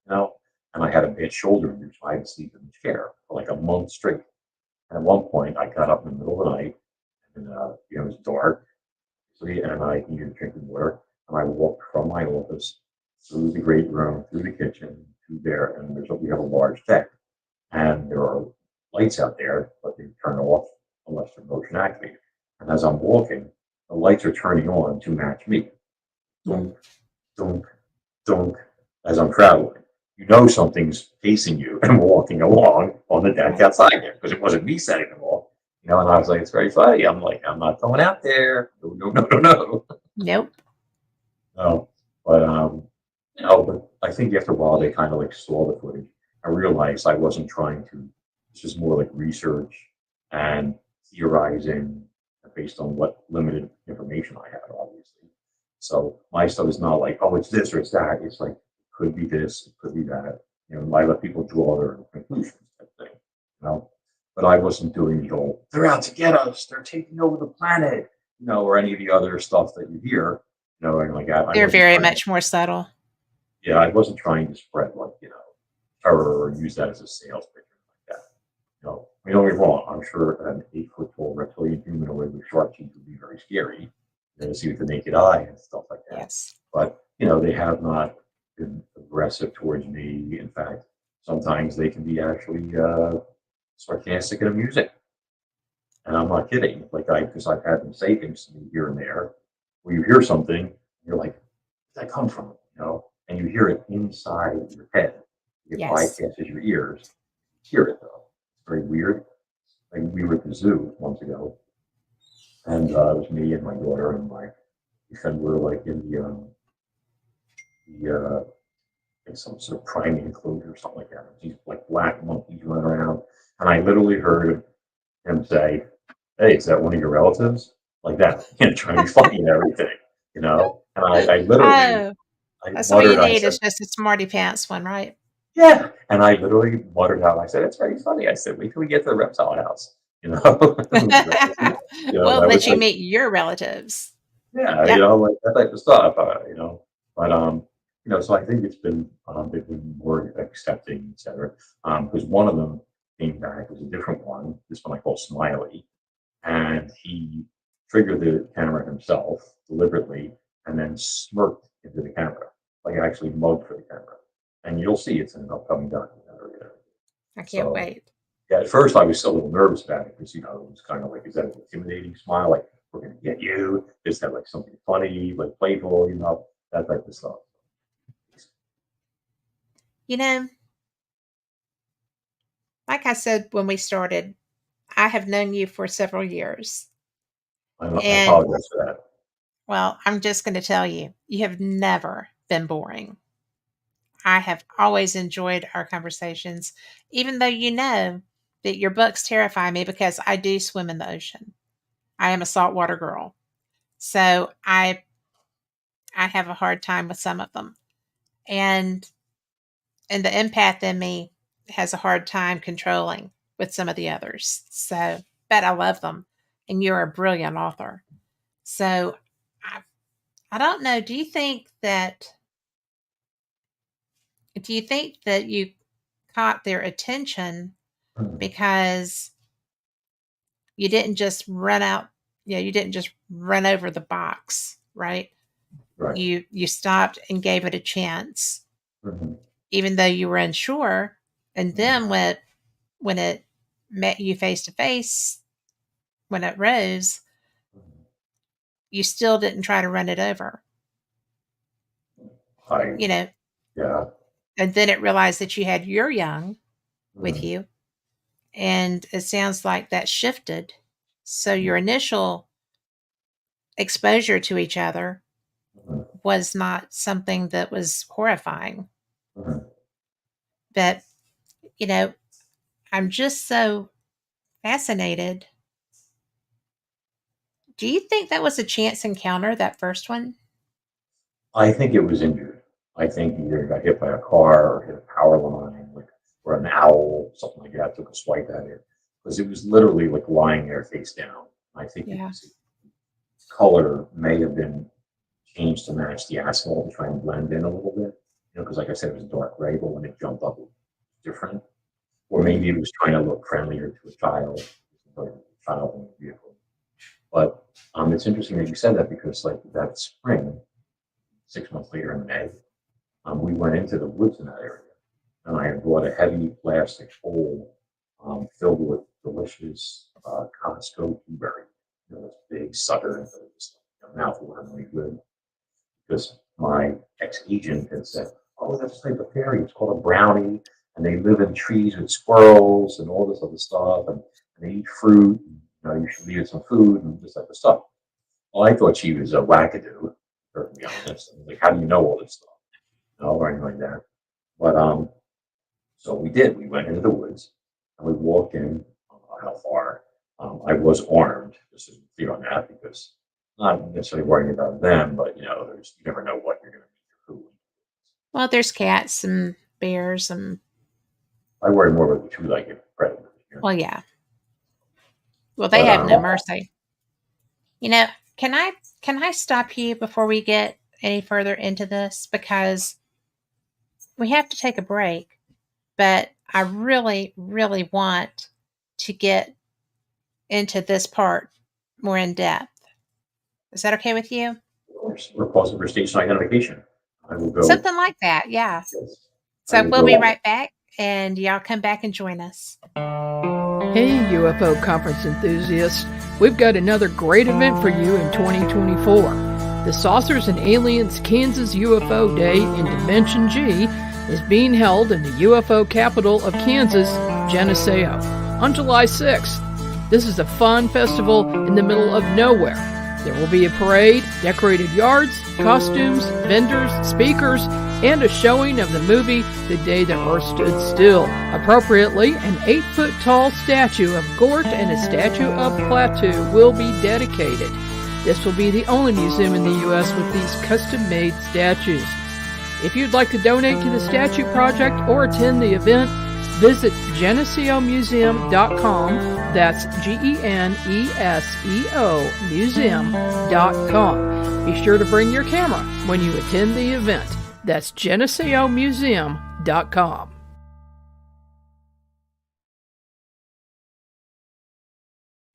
and I had a bad shoulder injury, so I had to sleep in the chair for like a month straight. And at one point I got up in the middle of the night and it was dark, and I needed drinking water, and I walked from my office through the great room, through the kitchen, through there, and we have a large deck, and there are lights out there, but they turn off unless they're motion activated. And as I'm walking, the lights are turning on to match me. Mm. Dunk, dunk, dunk, as I'm traveling. Something's facing you and walking along on the deck Right. outside there because it wasn't me setting them off. And I was like, it's very funny. I'm like, I'm not going out there. No, no, no, no, no. Nope. No, but but I think after a while they kind of like saw the footage. I realized I wasn't trying to. This was more like research and theorizing based on what limited information I had, obviously. So my stuff is not like, oh, it's this or it's that. It's like could be this, it could be that. I let people draw their conclusions type thing. You know, but I wasn't doing the whole they're out to get us, they're taking over the planet, or any of the other stuff that you hear and like that. I They're wasn't very trying. much more subtle. Yeah, I wasn't trying to spread like terror or use that as a sales pitch or like that. I mean, don't get me wrong. I'm sure an 8 foot tall reptilian humanoid with sharp teeth would be very scary, to see with the naked eye and stuff like that. Yes. But they have not been aggressive towards me. In fact, sometimes they can be actually sarcastic and amusing. And I'm not kidding. Like because I've had them say things to me here and there, where you hear something, and you're like, "Where'd that come from?" And you hear it inside your head. It Yes. bypasses your ears. You hear it though. It's very weird. Like we were at the zoo months ago, and it was me and my daughter and my friend. We were like in the like some sort of primate enclosure or something like that. These like black monkeys running around, and I literally heard him say, "Hey, is that one of your relatives?" Like that, trying to be funny and everything, And I literally, Oh, I that's all you muttered, I need said, is just a smarty pants one, right? "Yeah," and I literally muttered out, I said, "It's very funny." I said, "Wait till we get to the reptile house," We'll that was let you like, meet your relatives. yeah, Yep. like that type of stuff, But so I think they've been more accepting, et cetera. Because one of them came back as a different one. This one I call Smiley, and he triggered the camera himself deliberately, and then smirked into the camera, like actually mugged for the camera. And you'll see it's in an upcoming documentary. I can't So wait. yeah, at first I was still a little nervous about it because it was kind of like, is that an intimidating smile? Like we're gonna get you? Is that like something funny, like playful? That type of stuff. You know, like I said when we started, I have known you for several years. I And apologize for that. well, I'm just going to tell you, you have never been boring. I have always enjoyed our conversations, even though you know that your books terrify me because I do swim in the ocean. I am a saltwater girl. So I have a hard time with some of them. And the empath in me has a hard time controlling with some of the others. So, but I love them. And you're a brilliant author. So I, I don't know. Do you think that you caught their attention Mhm. because you didn't just run out, you didn't just run over the box, right? Right. You stopped and gave it a chance, Mhm. even though you were unsure. And Mhm. then when it met you face to face, when it rose, you still didn't try to run it over, I you know. Yeah. And then it realized that you had your young with Mhm. you, and it sounds like that shifted. So your initial exposure to each other Mhm. was not something that was horrifying. Mhm. But, you know, I'm just so fascinated. Do you think that was a chance encounter, that first one? I think it was injured. I think either got hit by a car or hit a power line, like or an owl, something like that, took a swipe at it because it was literally like lying there face down. I think Yeah. color may have been changed to match the asphalt to try and blend in a little bit. Because like I said, it was dark gray, but when it jumped up, it was different. Or maybe it was trying to look friendlier to a child, like a child in the vehicle. But it's interesting that you said that because like that spring, 6 months later in May, we went into the woods in that area, and I had brought a heavy plastic bowl filled with delicious Costco blueberry. This big sucker, and just mouth watering good. Because my ex-agent had said, "Oh, that's a type of fairy. It's called a brownie, and they live in trees with squirrels and all this other stuff, and they eat fruit. And, you should leave it some food and this type of stuff." Well, I thought she was a wackadoo, to be honest. I was like, "How do you know all this stuff?" Or anything like that. But so we did. We went into the woods and we walked in. I don't know how far. I was armed, just to be clear on that, because not necessarily worrying about them, but you never know what you're going to meet or who. Well, there's cats and bears and I worry more about the two-legged predators. well, yeah. Well, they But have no mercy. You know, can I can I stop you before we get any further into this because we have to take a break, but I really really want to get into this part more in depth. Is that okay with you? We're pausing for station identification. I will go. Something like that, yeah. Yes. So we'll be right back, and y'all come back and join us. Hey, UFO conference enthusiasts. We've got another great event for you in 2024. The Saucers and Aliens Kansas UFO Day in Dimension G is being held in the UFO capital of Kansas, Geneseo, on July 6th. This is a fun festival in the middle of nowhere. There will be a parade, decorated yards, costumes, vendors, speakers, and a showing of the movie The Day the Earth Stood Still. Appropriately, an 8-foot-tall statue of Gort and a statue of Klaatu will be dedicated. This will be the only museum in the U.S. with these custom-made statues. If you'd like to donate to the statue project or attend the event, visit GeneseoMuseum.com. That's GENESEO Museum.com. Be sure to bring your camera when you attend the event. That's GeneseoMuseum.com.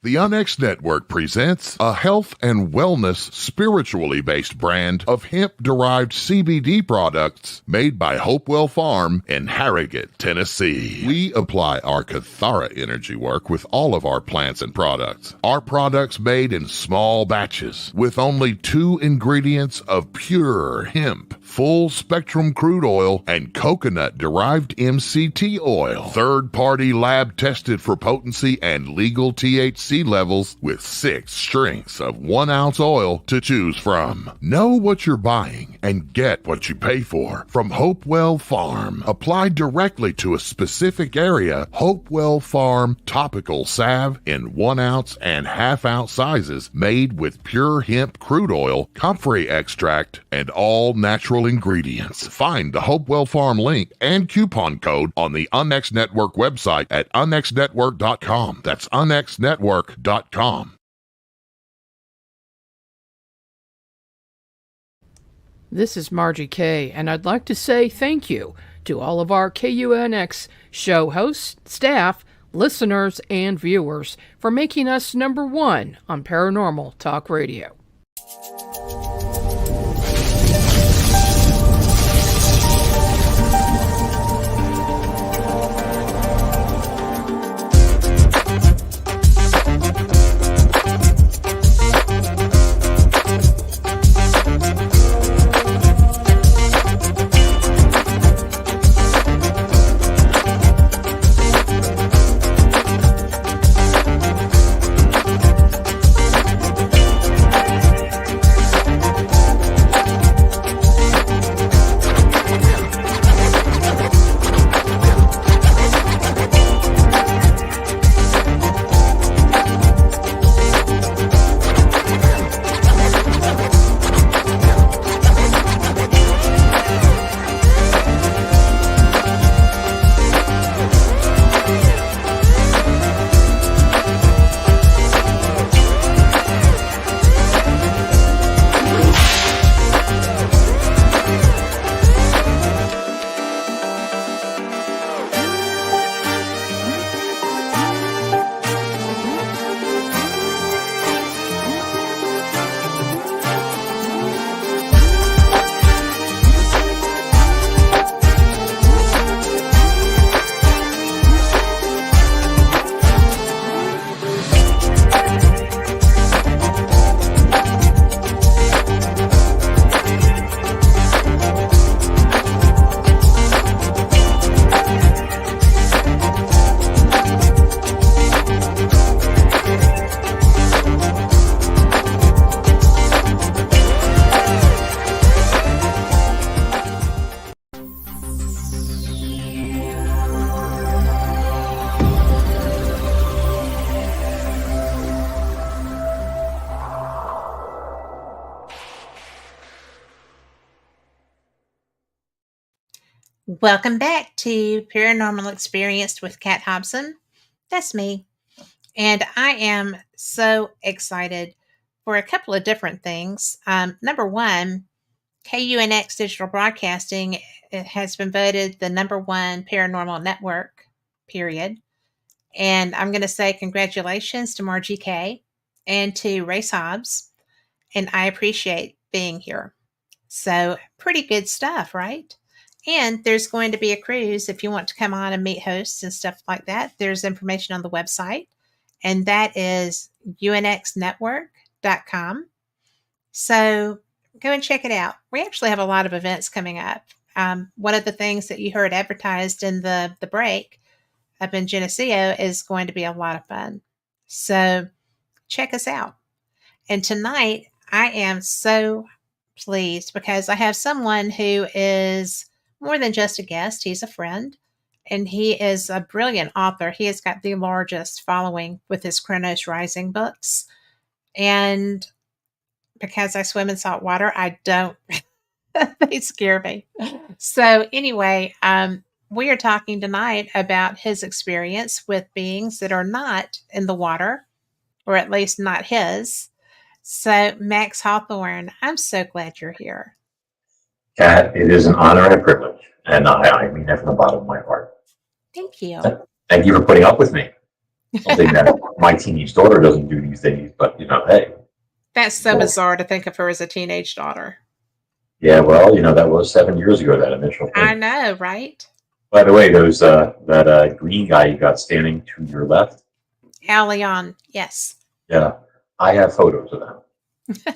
The Unx Network presents a health and wellness spiritually based brand of hemp-derived CBD products made by Hopewell Farm in Harrogate, Tennessee. We apply our Cathara energy work with all of our plants and products. Our products made in small batches with only 2 ingredients of pure hemp, full-spectrum crude oil, and coconut-derived MCT oil. Third-party lab tested for potency and legal THC levels with 6 strengths of 1 ounce oil to choose from. Know what you're buying and get what you pay for from Hopewell Farm. Applied directly to a specific area, Hopewell Farm topical salve in 1 ounce and ½ ounce sizes made with pure hemp crude oil, comfrey extract, and all natural ingredients. Find the Hopewell Farm link and coupon code on the Unx Network website at unxnetwork.com. That's unxnetwork.com. This is Margie Kay, and I'd like to say thank you to all of our KUNX show hosts, staff, listeners, and viewers for making us number 1 on Paranormal Talk Radio. Welcome back to Paranormal Experience with Kat Hobson. That's me. And I am so excited for a couple of different things. Number one, KUNX Digital Broadcasting has been voted the number 1 paranormal network, period. And I'm going to say congratulations to Margie K and to Race Hobbs. And I appreciate being here. So, pretty good stuff, right? And there's going to be a cruise if you want to come on and meet hosts and stuff like that. There's information on the website, and that is unxnetwork.com. So, go and check it out. We actually have a lot of events coming up. One of the things that you heard advertised in the break up in Geneseo is going to be a lot of fun. So, check us out. And tonight, I am so pleased because I have someone who is more than just a guest. He's a friend, and he is a brilliant author. He has got the largest following with his Chronos Rising books. And because I swim in salt water, I don't, they scare me. So, anyway, we are talking tonight about his experience with beings that are not in the water, or at least not his. So, Max Hawthorne, I'm so glad you're here. Kat, it is an honor and a privilege, and I mean that from the bottom of my heart. Thank you. Thank you for putting up with me. Something that my teenage daughter doesn't do these days, but hey. That's so bizarre to think of her as a teenage daughter. Yeah, well, that was 7 years ago, that initial thing. I know, right? By the way, those that green guy you got standing to your left. Al Leon, yes. Yeah, I have photos of them.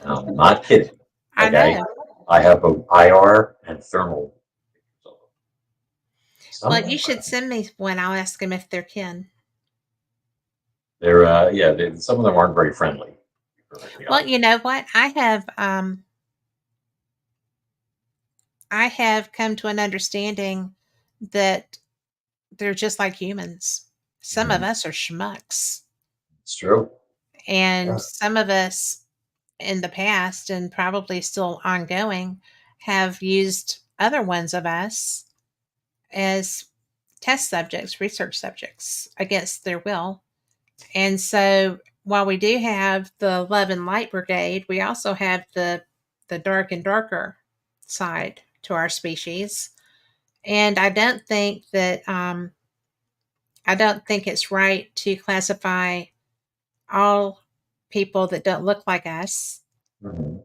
I'm not kidding. I know. I have both IR and thermal pictures of them. Well, you should send me one. I'll ask them if they're kin. They're some of them aren't very friendly. Well, you know what? I have come to an understanding that they're just like humans. Some of us are schmucks. It's true. And some of us in the past, and probably still ongoing, have used other ones of us as test subjects, research subjects against their will. And so while we do have the Love and Light Brigade, we also have the dark and darker side to our species. And I don't think that it's right to classify all people that don't look like us, who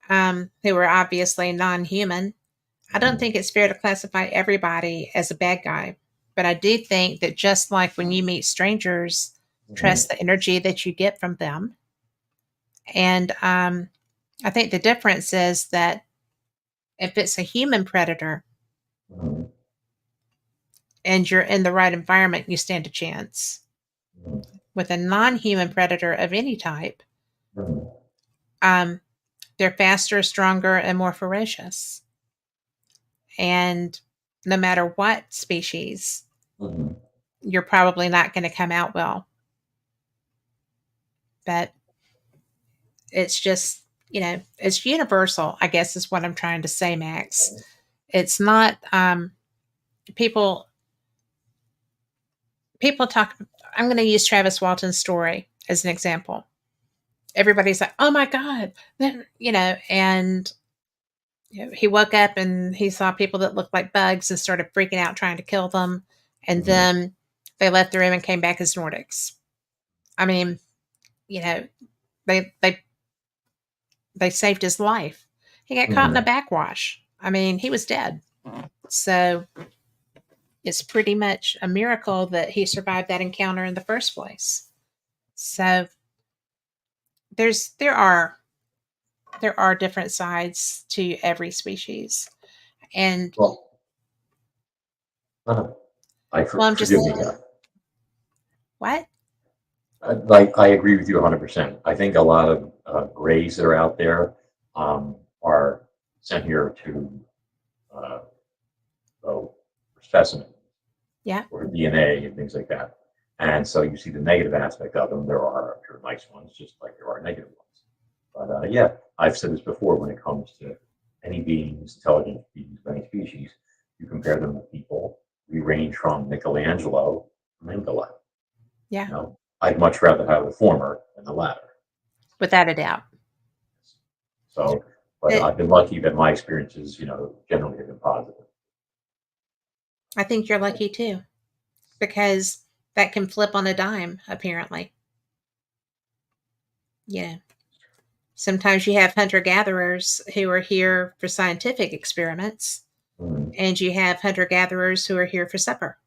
are obviously non-human. I don't think it's fair to classify everybody as a bad guy. But I do think that just like when you meet strangers, trust the energy that you get from them. And I think the difference is that if it's a human predator and you're in the right environment, you stand a chance. With a non-human predator of any type, they're faster, stronger, and more ferocious. And no matter what species, you're probably not going to come out well. But it's just, it's universal, I guess is what I'm trying to say, Max. It's not, people talk, I'm going to use Travis Walton's story as an example. Everybody's like, oh my God, and he woke up and he saw people that looked like bugs and started freaking out trying to kill them. And then they left the room and came back as Nordics. I mean, they saved his life. He got caught in a backwash. I mean, he was dead. So it's pretty much a miracle that he survived that encounter in the first place. So there are different sides to every species. And I'm just what? I agree with you 100%. I think a lot of grays that are out there are sent here to for specimens, or DNA and things like that. And so you see the negative aspect of them. There are nice ones, just like there are negative ones. But I've said this before. When it comes to any beings, intelligent beings of any species, you compare them with people. We range from Michelangelo to Mengele. Yeah. I'd much rather have the former than the latter. Without a doubt. So, but I've been lucky that my experiences, generally have been positive. I think you're lucky too, because that can flip on a dime, apparently. Yeah. Sometimes you have hunter gatherers who are here for scientific experiments, Mhm. and you have hunter gatherers who are here for supper.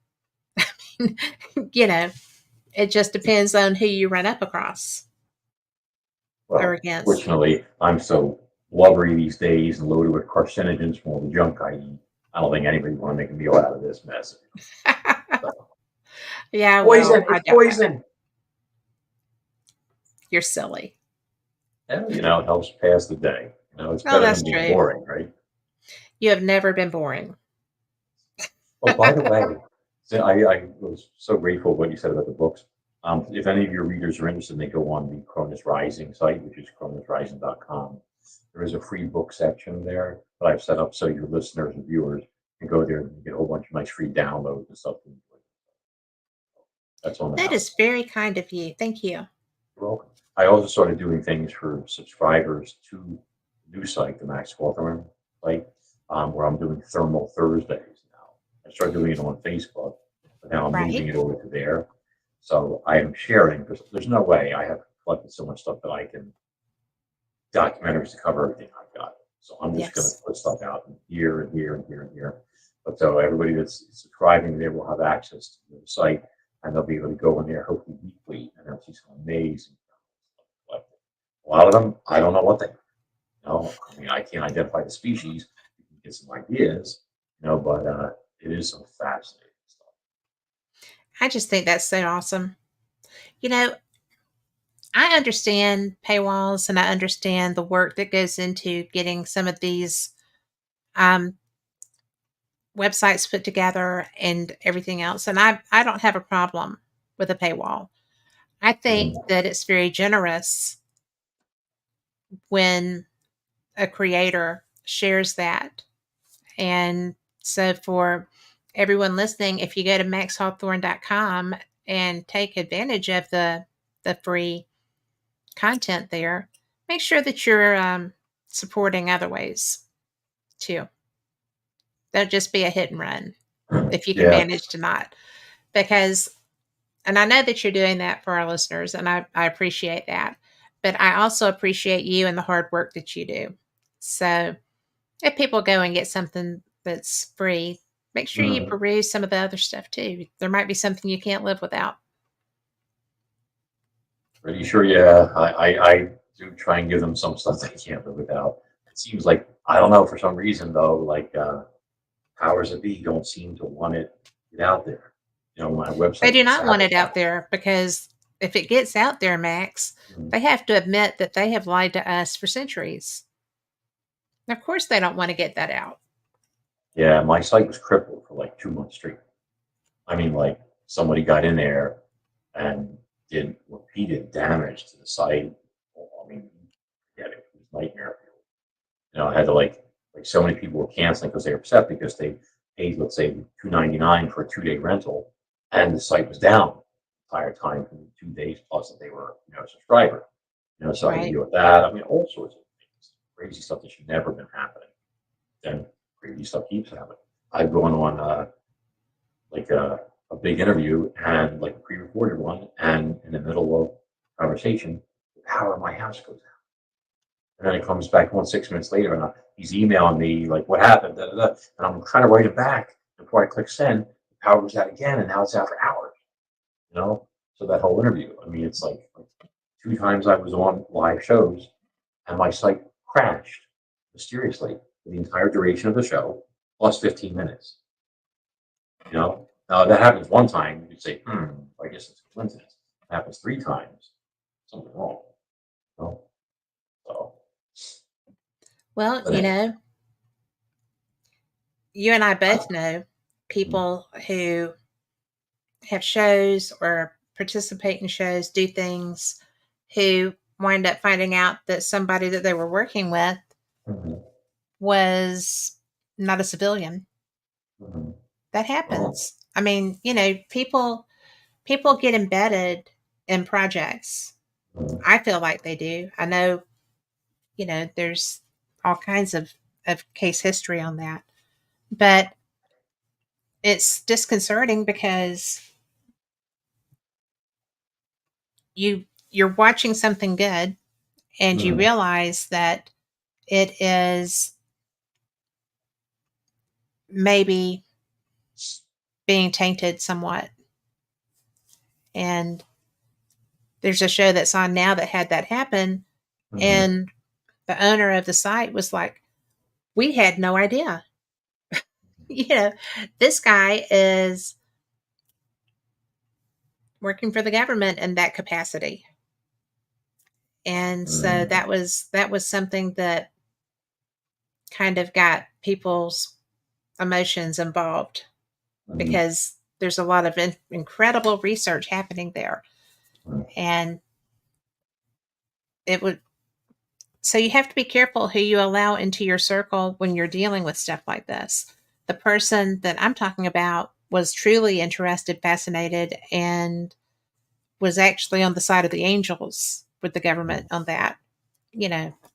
You know, it just depends on who you run up across or Well, against. fortunately, I'm so blubbery these days and loaded with carcinogens from all the junk I eat. I don't think anybody want to make a meal out of this mess. So, Yeah, well, poison! I It's don't know. poison! You're silly. And, it helps pass the day. It's No, better that's than being true. boring, right? You have never been boring. Oh, by the way, so I was so grateful what you said about the books. If any of your readers are interested, they go on the Cronus Rising site, which is cronusrising.com. There is a free book section there that I've set up so your listeners and viewers can go there and get a whole bunch of nice free downloads and stuff. That's on the That house. is very kind of you. Thank you. You're welcome. I also started doing things for subscribers to the new site, the Max Hawthorne site, where I'm doing Thermal Thursdays now. I started doing it on Facebook, but now I'm moving Right? it over to there. So I am sharing because there's no way I have collected so much stuff that I can documentaries to cover everything I've got. So I'm just going to Yes. put stuff out here and here and here and here. But so everybody that's subscribing there will have access to the site and they'll be able to go in there hopefully weekly and they'll see some amazing stuff. A lot of them, I don't know what they I mean, I can't identify the species. You can get some ideas, but it is some fascinating stuff. I just think that's so awesome. You know, I understand paywalls and I understand the work that goes into getting some of these um, websites put together and everything else. And I don't have a problem with a paywall. I think Mhm. that it's very generous when a creator shares that. And so for everyone listening, if you go to maxhawthorne.com and take advantage of the free content there, make sure that you're supporting other ways too. Don't just be a hit and run if you can Yeah. manage to not. Because, and I know that you're doing that for our listeners, and I appreciate that. But I also appreciate you and the hard work that you do. So if people go and get something that's free, make sure you Mhm. peruse some of the other stuff too. There might be something you can't live without. Pretty sure, yeah. I do try and give them some stuff they can't live without. It seems like, I don't know, for some reason though, like powers that be don't seem to want it get out there. My They website do gets not want it out sabotaged. there because if it gets out there, Max, Mhm. they have to admit that they have lied to us for centuries. Of course, they don't want to get that out. Yeah, my site was crippled for like 2 months straight. I mean, like somebody got in there and did repeated damage to the site. I mean, yeah, it was a nightmare. I had to like so many people were canceling because they were upset because they paid, let's say, $2.99 for a 2-day rental, and the site was down the entire time for the 2 days plus that they were, a subscriber. So I had to Right. deal with that. I mean, all sorts of things, crazy stuff that should never been happening. Then crazy stuff keeps happening. I've gone on like a big interview and like a pre-recorded one, and in the middle of conversation, the power of my house goes out. And then it comes back on 6 minutes later, and he's emailing me like, "What happened?" Da, da, da. And I'm trying to write it back. Before I click send, the power goes out again, and now it's out for hours. So that whole interview. I mean, it's like 2 times I was on live shows, and my site crashed mysteriously for the entire duration of the show, plus 15 minutes. Now that happens one time, you'd say, I guess it's a coincidence. It happens 3 times, something wrong. You know? So, Well, but anyway. you and I both know people who have shows or participate in shows, do things, who wind up finding out that somebody that they were working with Mhm, was not a civilian. mhm. That Well, happens. I mean, people get embedded in projects. mhm. I feel like they do. I know, there's all kinds of case history on that. But it's disconcerting because you're watching something good and you realize that it is maybe being tainted somewhat. And there's a show that's on now that had that happen, and the owner of the site was like, we had no idea. This guy is working for the government in that capacity. And so that was something that kind of got people's emotions involved, because there's a lot of incredible research happening there. And it would, so you have to be careful who you allow into your circle when you're dealing with stuff like this. The person that I'm talking about was truly interested, fascinated, and was actually on the side of the angels with the government on that,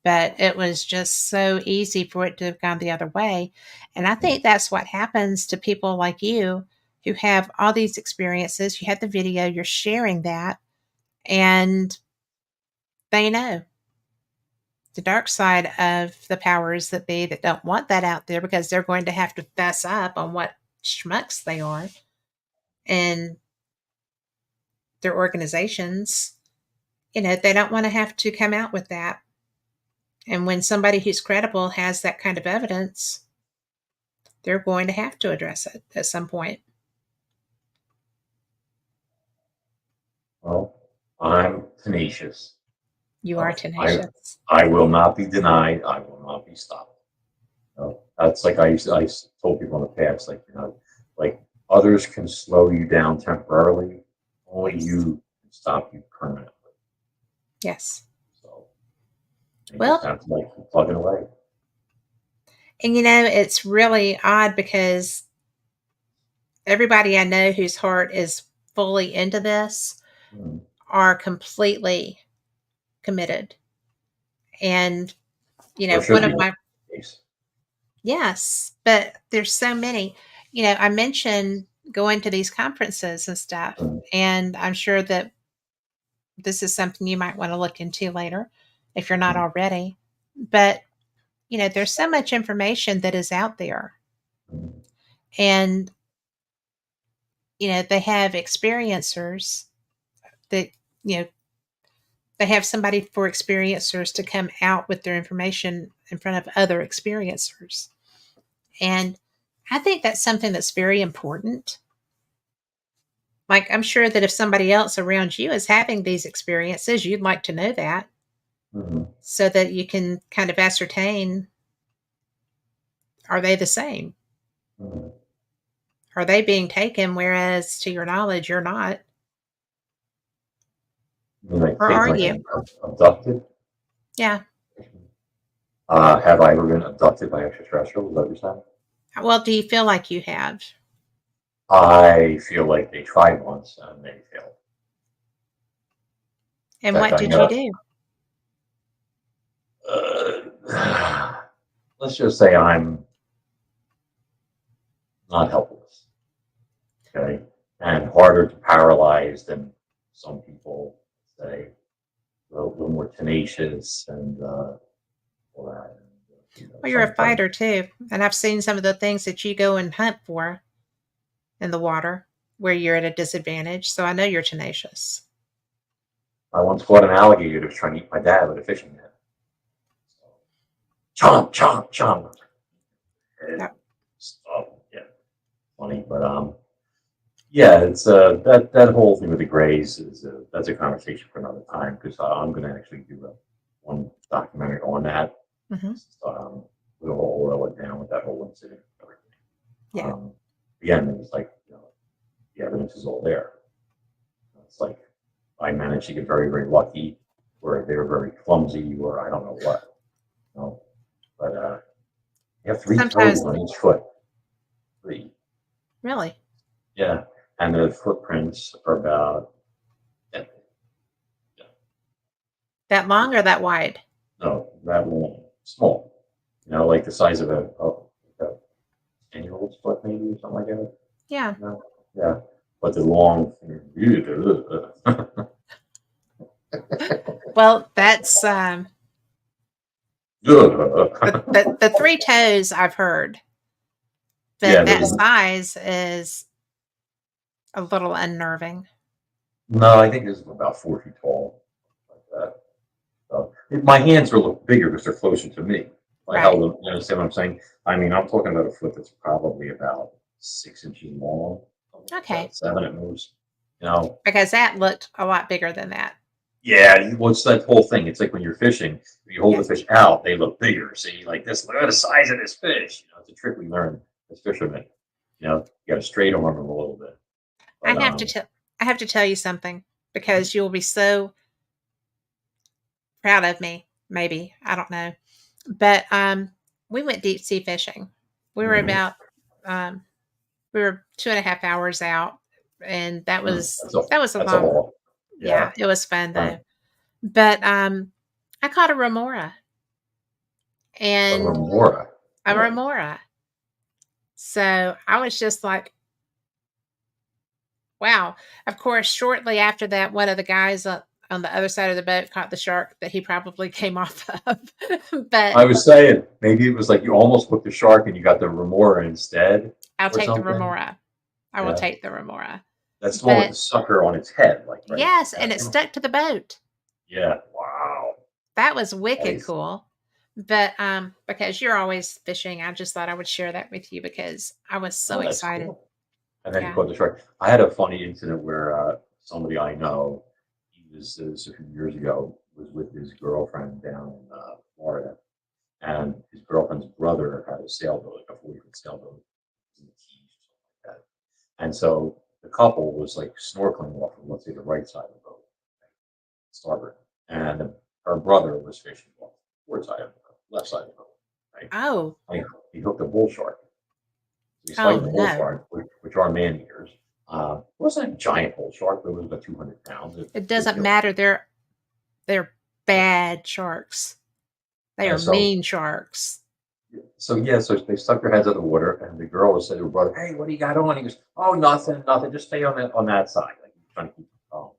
but it was just so easy for it to have gone the other way. And I think that's what happens to people like you who have all these experiences. You had the video, you're sharing that, and they know the dark side of the powers that be that don't want that out there, because they're going to have to fess up on what schmucks they are and their organizations. They don't want to have to come out with that. And when somebody who's credible has that kind of evidence, they're going to have to address it at some point. Well, I'm tenacious. You are tenacious. I will not be denied. I will not be stopped. That's like I told people in the past, like others can slow you down temporarily. Only you can stop you permanently. Yes. So, well, have to keep plugging away. And it's really odd, because everybody I know whose heart is fully into this are completely committed. And, one of my... Yes, but there's so many. I mentioned going to these conferences and stuff, and I'm sure that this is something you might want to look into later if you're not already. But, there's so much information that is out there. And, they have experiencers that, they have somebody for experiencers to come out with their information in front of other experiencers. And I think that's something that's very important. Like, I'm sure that if somebody else around you is having these experiences, you'd like to know that, so that you can kind of ascertain, are they the same? Are they being taken, whereas to your knowledge, you're not? Or are you? Abducted? Yeah. Have I ever been abducted by extraterrestrials? Is that what you're saying? Well, do you feel like you have? I feel like they tried once and they failed. And what did you do? Let's just say I'm not helpless. Okay. And harder to paralyze than some people say. A little more tenacious and all that. Well, you're a fighter too. And I've seen some of the things that you go and hunt for in the water where you're at a disadvantage. So I know you're tenacious. I once fought an alligator that was trying to eat my dad with a fishing net. Chomp, chomp, chomp. Yeah. Funny, but yeah, it's that whole thing with the Greys that's a conversation for another time, because I'm going to actually do one documentary on that. We'll oil it down with that whole incident. Yeah. Again, it was like, the evidence is all there. It's like I managed to get very, very lucky, or they were very clumsy, or I don't know what. But you have 3 toes on each foot. 3. Really? Yeah, and the footprints are about that long or that wide? No, that long, small. Like the size of a 10-year-old's foot, maybe, or something like that. Yeah. Yeah, but the long. Well, that's the three toes I've heard, Yeah, but that those, size is a little unnerving. no, I think this is about 4 feet tall, like that. So, my hands are a little bigger because they're closer to me. I Right. held them. You understand what I'm saying? I mean, I'm talking about a foot that's probably about 6 inches long, something like Okay. that, 7 at most. You know, Because that looked a lot bigger than that. yeah. What's that whole thing? It's like when you're fishing, if you hold the Yes. fish out, they look bigger. See, like this. Look at the size of this fish. You know, it's a trick we learn as fishermen. You know, you got to straight arm them a little bit. I But have to tell I have to tell you something because you'll be so proud of me, maybe. I don't know. But we went deep sea fishing. We were mhm, about um we were 2.5 hours out, and that was that's a that was a that's a long, haul. Yeah. yeah, it was fun Right. though. But I caught a remora A and remora. a Really? remora. So I was just like, wow. Of course, shortly after that, one of the guys on the other side of the boat caught the shark that he probably came off of. But I was saying maybe it was like you almost hooked the shark and you got the remora instead I'll or take the something. remora. I will Yeah, take the remora. that's the one with But the sucker on its head, like right. yes, and That it one? stuck to the boat. Yeah. Wow. That was wicked Nice. cool. But because you're always fishing, I just thought I would share that with you because I was so Oh, that's excited. cool. And then you Yeah. caught the shark. I had a funny incident where somebody I know, he was this a few years ago, was with his girlfriend down in Florida, and his girlfriend's brother had a sailboat, like a 40-foot sailboat, in the Keys or something like that. And so the couple was like snorkeling off of, let's say, the right side of the boat, starboard, and her brother was fishing off the port side of the boat, left side of the boat, right? Oh, And he hooked a bull shark. So he's oh fighting the bull no. shark, which are man eaters. It wasn't a giant bull shark, but it was about 200 pounds. It It would doesn't kill matter. They're bad sharks. They him. are So mean sharks. so they stuck their heads out of the water, and the girl was saying to her brother, "Hey, what do you got on?" He goes, "Oh, nothing, nothing. Just stay on that side." Like he's trying to keep them calm.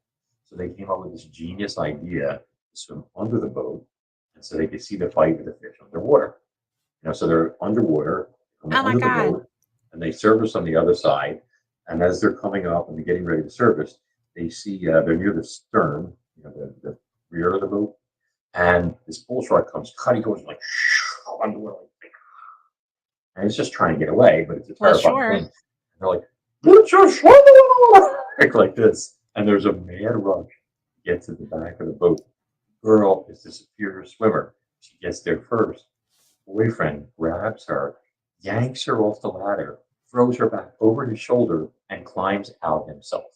So they came up with this genius idea to swim under the boat, and so they could see the fight with the fish underwater. You know, so they're underwater, come Oh my under the God. boat, and they service on the other side. And as they're coming up and they're getting ready to service, they see they're near the stern, you know, the rear of the boat, and this bull shark comes cutting, goes like underwater, like, and it's just trying to get away, but it's a Well, terrifying thing. sure. And they're like, "Put your swim!" like this, and there's a mad rush to get to the back of the boat. Girl is the superior swimmer. She gets there first. Boyfriend grabs her, yanks her off the ladder, throws her back over his shoulder, and climbs out himself.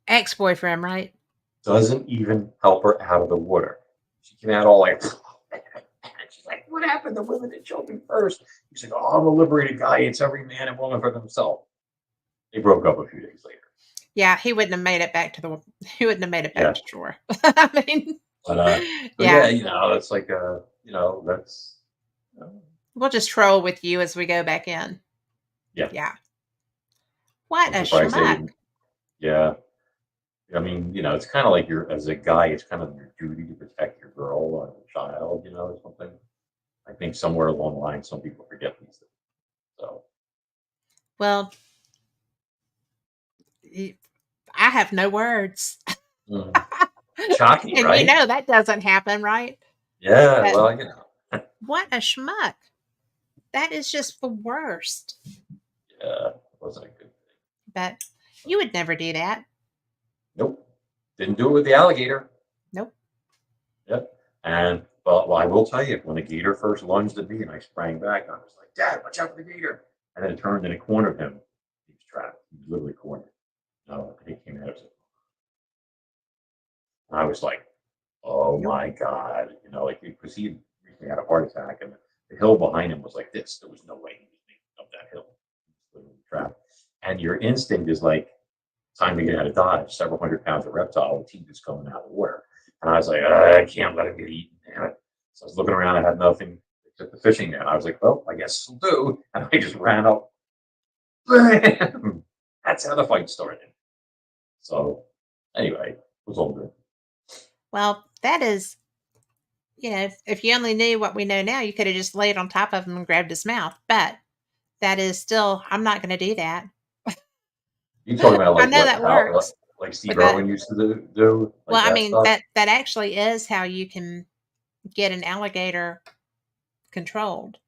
Ex-boyfriend, right? Doesn't even help her out of the water. She came out all like, she's like, "What happened? The women and children first." He's like, "Oh, I'm a liberated guy. It's every man and woman for themselves." They broke up a few days later. Yeah, he wouldn't have made it back to the he wouldn't have made it back Yeah. to shore. I mean, But yeah, yeah. you know, it's like, that's, We'll just troll with you as we go back in. yeah, Yeah. What I'm a surprised they schmuck. didn't. Yeah. I mean, it's kind of like as a guy, it's kind of your duty to protect your girl or child, or something. I think somewhere along the line, some people forget these things. So, Well, I have no words. mm, shocking, And right? that doesn't happen, right? Yeah. But Well, what a schmuck. That is just the worst. yeah, it wasn't a good thing. But you would never do that. Nope. Didn't do it with the alligator. Nope. Yep. And well, I will tell you, when the gator first lunged at me and I sprang back, I was like, "Dad, watch out for the gator!" And then it turned and it cornered him. He was trapped. He was literally cornered. No, he came out. I was like, "Oh Nope. my God!" Like because he recently had a heart attack, and the hill behind him was like this. There was no way he was making up that hill. He was literally trapped. And your instinct is like, time to get out of dodge. Several hundred pounds of reptile with teeth is coming out of the water. And I was like, I can't let him get eaten. Damn it. So I was looking around. I had nothing except the fishing net. I was like, well, I guess it'll do. And I just ran up. Bam! That's how the fight started. So anyway, it was all good. Well, that is if you only knew what we know now, you could have just laid on top of him and grabbed his mouth. But that is still, I'm not going to do that. You talking about I like know what that how works like Steve with that. Irwin used to do like Well, I that mean, stuff? that actually is how you can get an alligator controlled.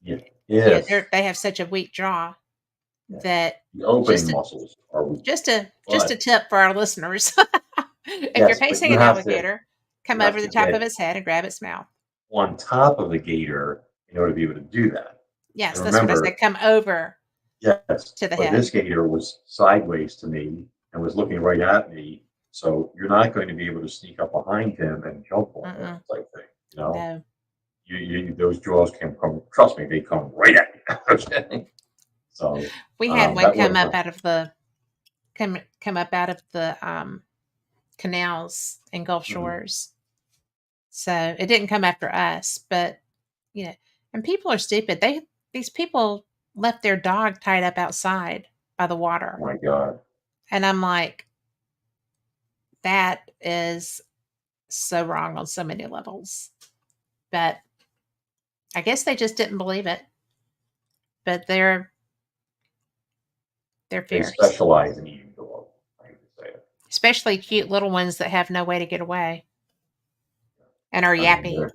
Yeah. Yes. They have such a weak jaw Yeah. that The opening just a, muscles are weak. just a But tip for our listeners. If you're yes, but facing you an have to alligator, come you have over to the top of get its head and grab its mouth. on top of the gator in order to be able to do that. Yes, And that's what I remember, said. Come over yes, to the but this head. gator was sideways to me and was looking right at me. So you're not going to be able to sneak up behind him and jump on him Mm-mm, type thing. You know, no. those jaws can come. Trust me, they come right at you. Okay, so We had one that come wasn't up out of the come up out of the canals in Gulf mhm. Shores. So it didn't come after us, but and people are stupid. These people left their dog tied up outside by the Oh water. my god. And I'm like, that is so wrong on so many levels. But I guess they just didn't believe it. But they're They fierce. specialize in eating dogs. I hate to say it. Especially cute little ones that have no way to get away and are I mean, yappy.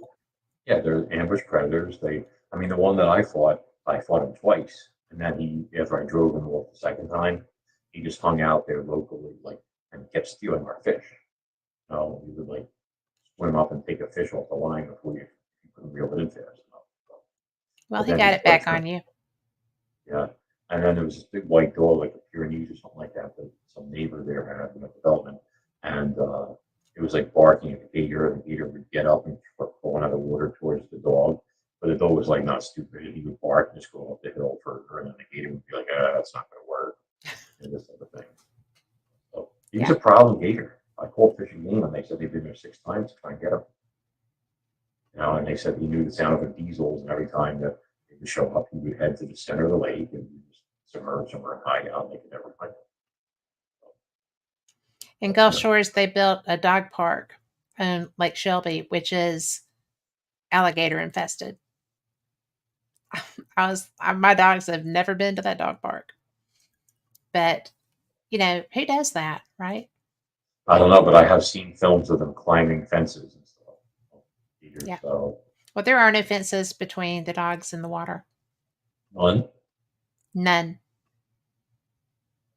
they're ambush predators. I mean, the one that I fought him twice, and then after I drove him off the second time, he just hung out there locally, like, and kept stealing our fish. You know, he would like swim up and take a fish off the line before you couldn't reel it in fast enough. So, Well, but he then he got it started back trying, on you. yeah. And then there was this big white dog, like a Pyrenees or something like that, that some neighbor there had in a development, and it was like barking at the gator, and the gator would get up and go out of the water towards the dog. But the dog was like not stupid. He would bark and just go up the hill further, and then the gator would be like, that's not going to work, and this type of thing. So he was Yeah. a problem gator. I called Fish and Game, and they said they've been there 6 times to try and get him. You know, and they said he knew the sound of the diesels, and every time that they would show up, he would head to the center of the lake and just somewhere and hide out, and they could never find him. In But, Gulf Shores, they built a dog park in Lake Shelby, which is alligator infested. My dogs have never been to that dog park, but who does that, right? I don't know, but I have seen films of them climbing fences and stuff. Yeah. So Well, there are no fences between the dogs and the water. none. None.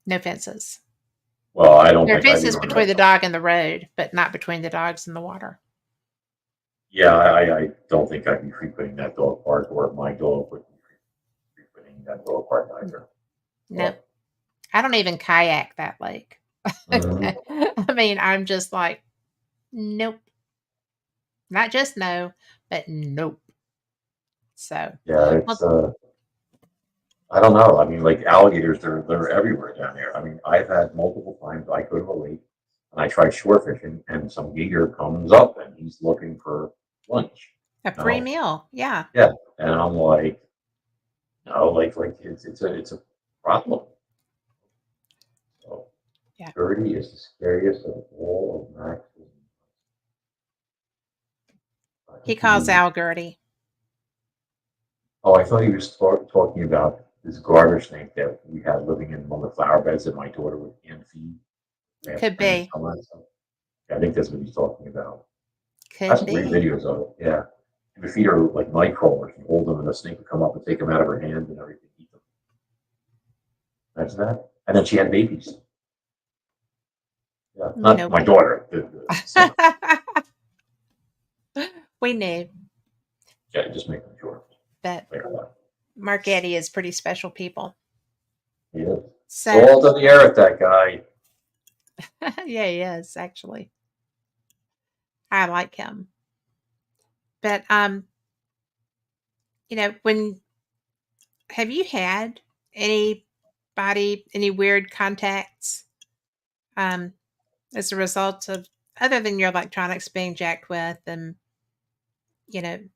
No fences. Well, I don't There are think I've fences even between read the them. dog and the road, but not between the dogs and the water. Yeah, I don't think I'd be frequenting that dog park, or my dog would be frequenting that dog park either. No, So, I don't even kayak that lake. mhm. I mean, I'm just like, nope. Not just no, but nope. So, Yeah, well, it's I don't know. I mean, like alligators, they're everywhere down there. I mean, I've had multiple times I go to a lake and I try shore fishing, and some gator comes up and he's looking for lunch. a You free know? meal. Yeah. Yeah, and I'm like, no, like it's a problem. So Yeah. Gertie is the scariest of all of Max's. I He think calls Al Gertie. oh, I thought he was talking about this garter snake that we had living in one of the flower beds that my daughter would hand feed last Could spring and be. summer and stuff. Yeah, I think that's what he's talking about. I have Could some great be. videos of it. Yeah. She would feed her like night crawlers and hold them, and the snake would come up and take them out of her hand and everything, eat them. Imagine that. And then she had babies. Yeah, not Nope. my daughter, the snake. We knew Yeah, just making sure. that Clear that. Mark Eddy is pretty special people. He is. So, Salt of the earth, that guy. yeah, he is actually. I like him. But when have you had any weird contacts as a result of other than your electronics being jacked with and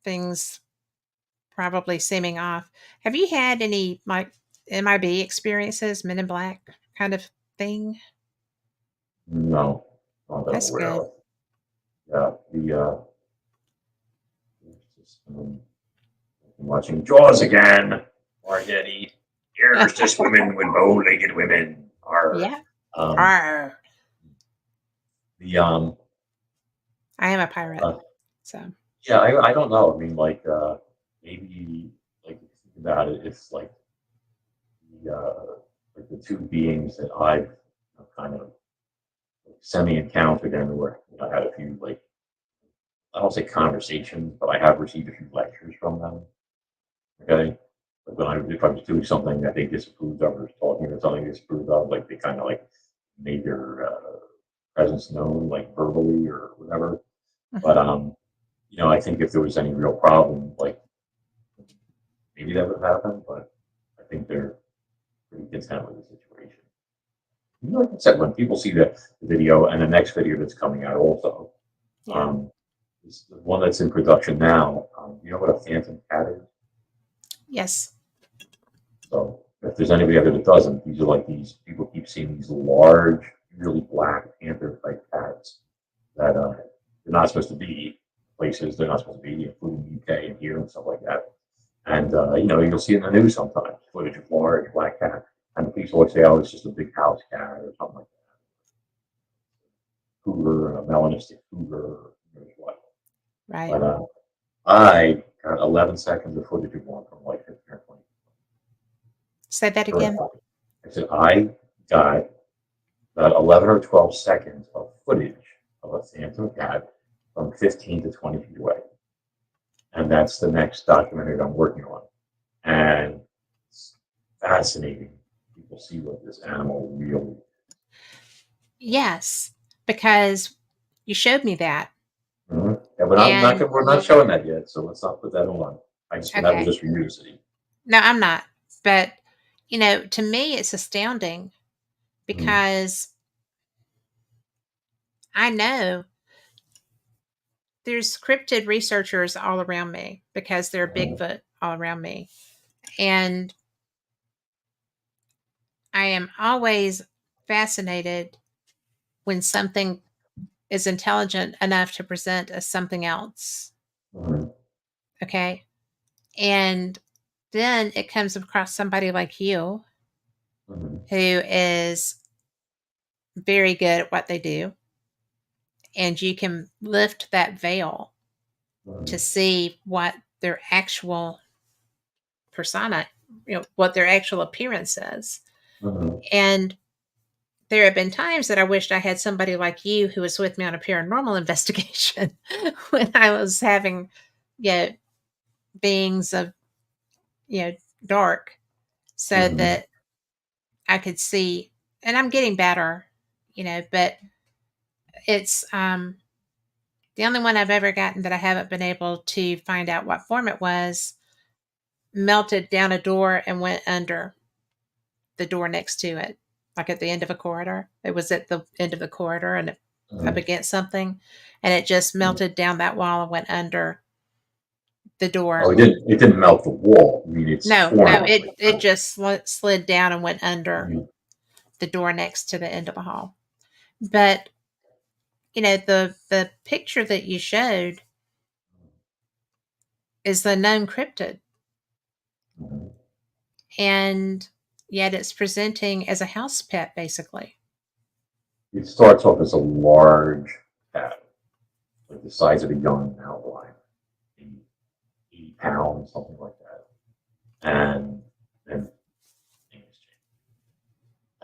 things probably seeming off? Have you had any like MIB experiences, Men in Black kind of thing? No, not that I'm That's aware good. of. Yeah, I'm watching Jaws again. Margetti. Here's to swimming with bow-legged women. Arr. Yeah. Um, Arr. the I am a pirate. So yeah, I don't know. I mean, like maybe like if you think about it, it's like the two beings that I've kind of semi-encountered and where I had a few like I don't say conversations, but I have received a few lectures from them. Okay. But if I was doing something that they disapproved of or was talking about something they disapproved of, like they kind of like made their presence known, like verbally or whatever. But I think if there was any real problem, like maybe that would happen. But I think they're pretty content with the situation. Like I said, when people see the video and the next video that's coming out also, yeah. is the one that's in production now. You know what a phantom cat is? Yes. So if there's anybody out there that doesn't, these are like these people keep seeing these large, really black panther type cats that they're not supposed to be places they're not supposed to be, including the UK and here and stuff like that. And you'll see in the news sometimes footage of large black cat, and the police always say, "Oh, it's just a big house cat or something like that." Cougar, a melanistic cougar, or what. Right. But I got 11 seconds of footage of one from like 15 or 20. Say that again. I said I got about 11 or 12 seconds of footage of a phantom cat from 15 to 20 feet away. And that's the next documentary that I'm working on. And it's fascinating. People see what this animal really is. Yes, because you showed me that. Mm-hmm. Yeah, but we're not showing that yet, so let's not put that on. That was just for you to see. No, I'm not. But to me, it's astounding because I know there's cryptid researchers all around me because there are Bigfoot all around me. And I am always fascinated when something is intelligent enough to present as something else. Okay. And then it comes across somebody like you who is very good at what they do. And you can lift that veil to see what their actual persona, what their actual appearance is. And there have been times that I wished I had somebody like you who was with me on a paranormal investigation when I was having, beings of, dark, so that I could see, and I'm getting better, but it's, the only one I've ever gotten that I haven't been able to find out what form it was melted down a door and went under the door next to it, like at the end of a corridor. It was at the end of the corridor and up against something, and it just melted down that wall and went under the door. Oh, it didn't melt the wall. I mean, it just slid down and went under the door next to the end of the hall. But the picture that you showed is the known cryptid, and yet it's presenting as a house pet, basically. It starts off as a large cat, like the size of a young mountain lion, 80 pounds, something like that. And then things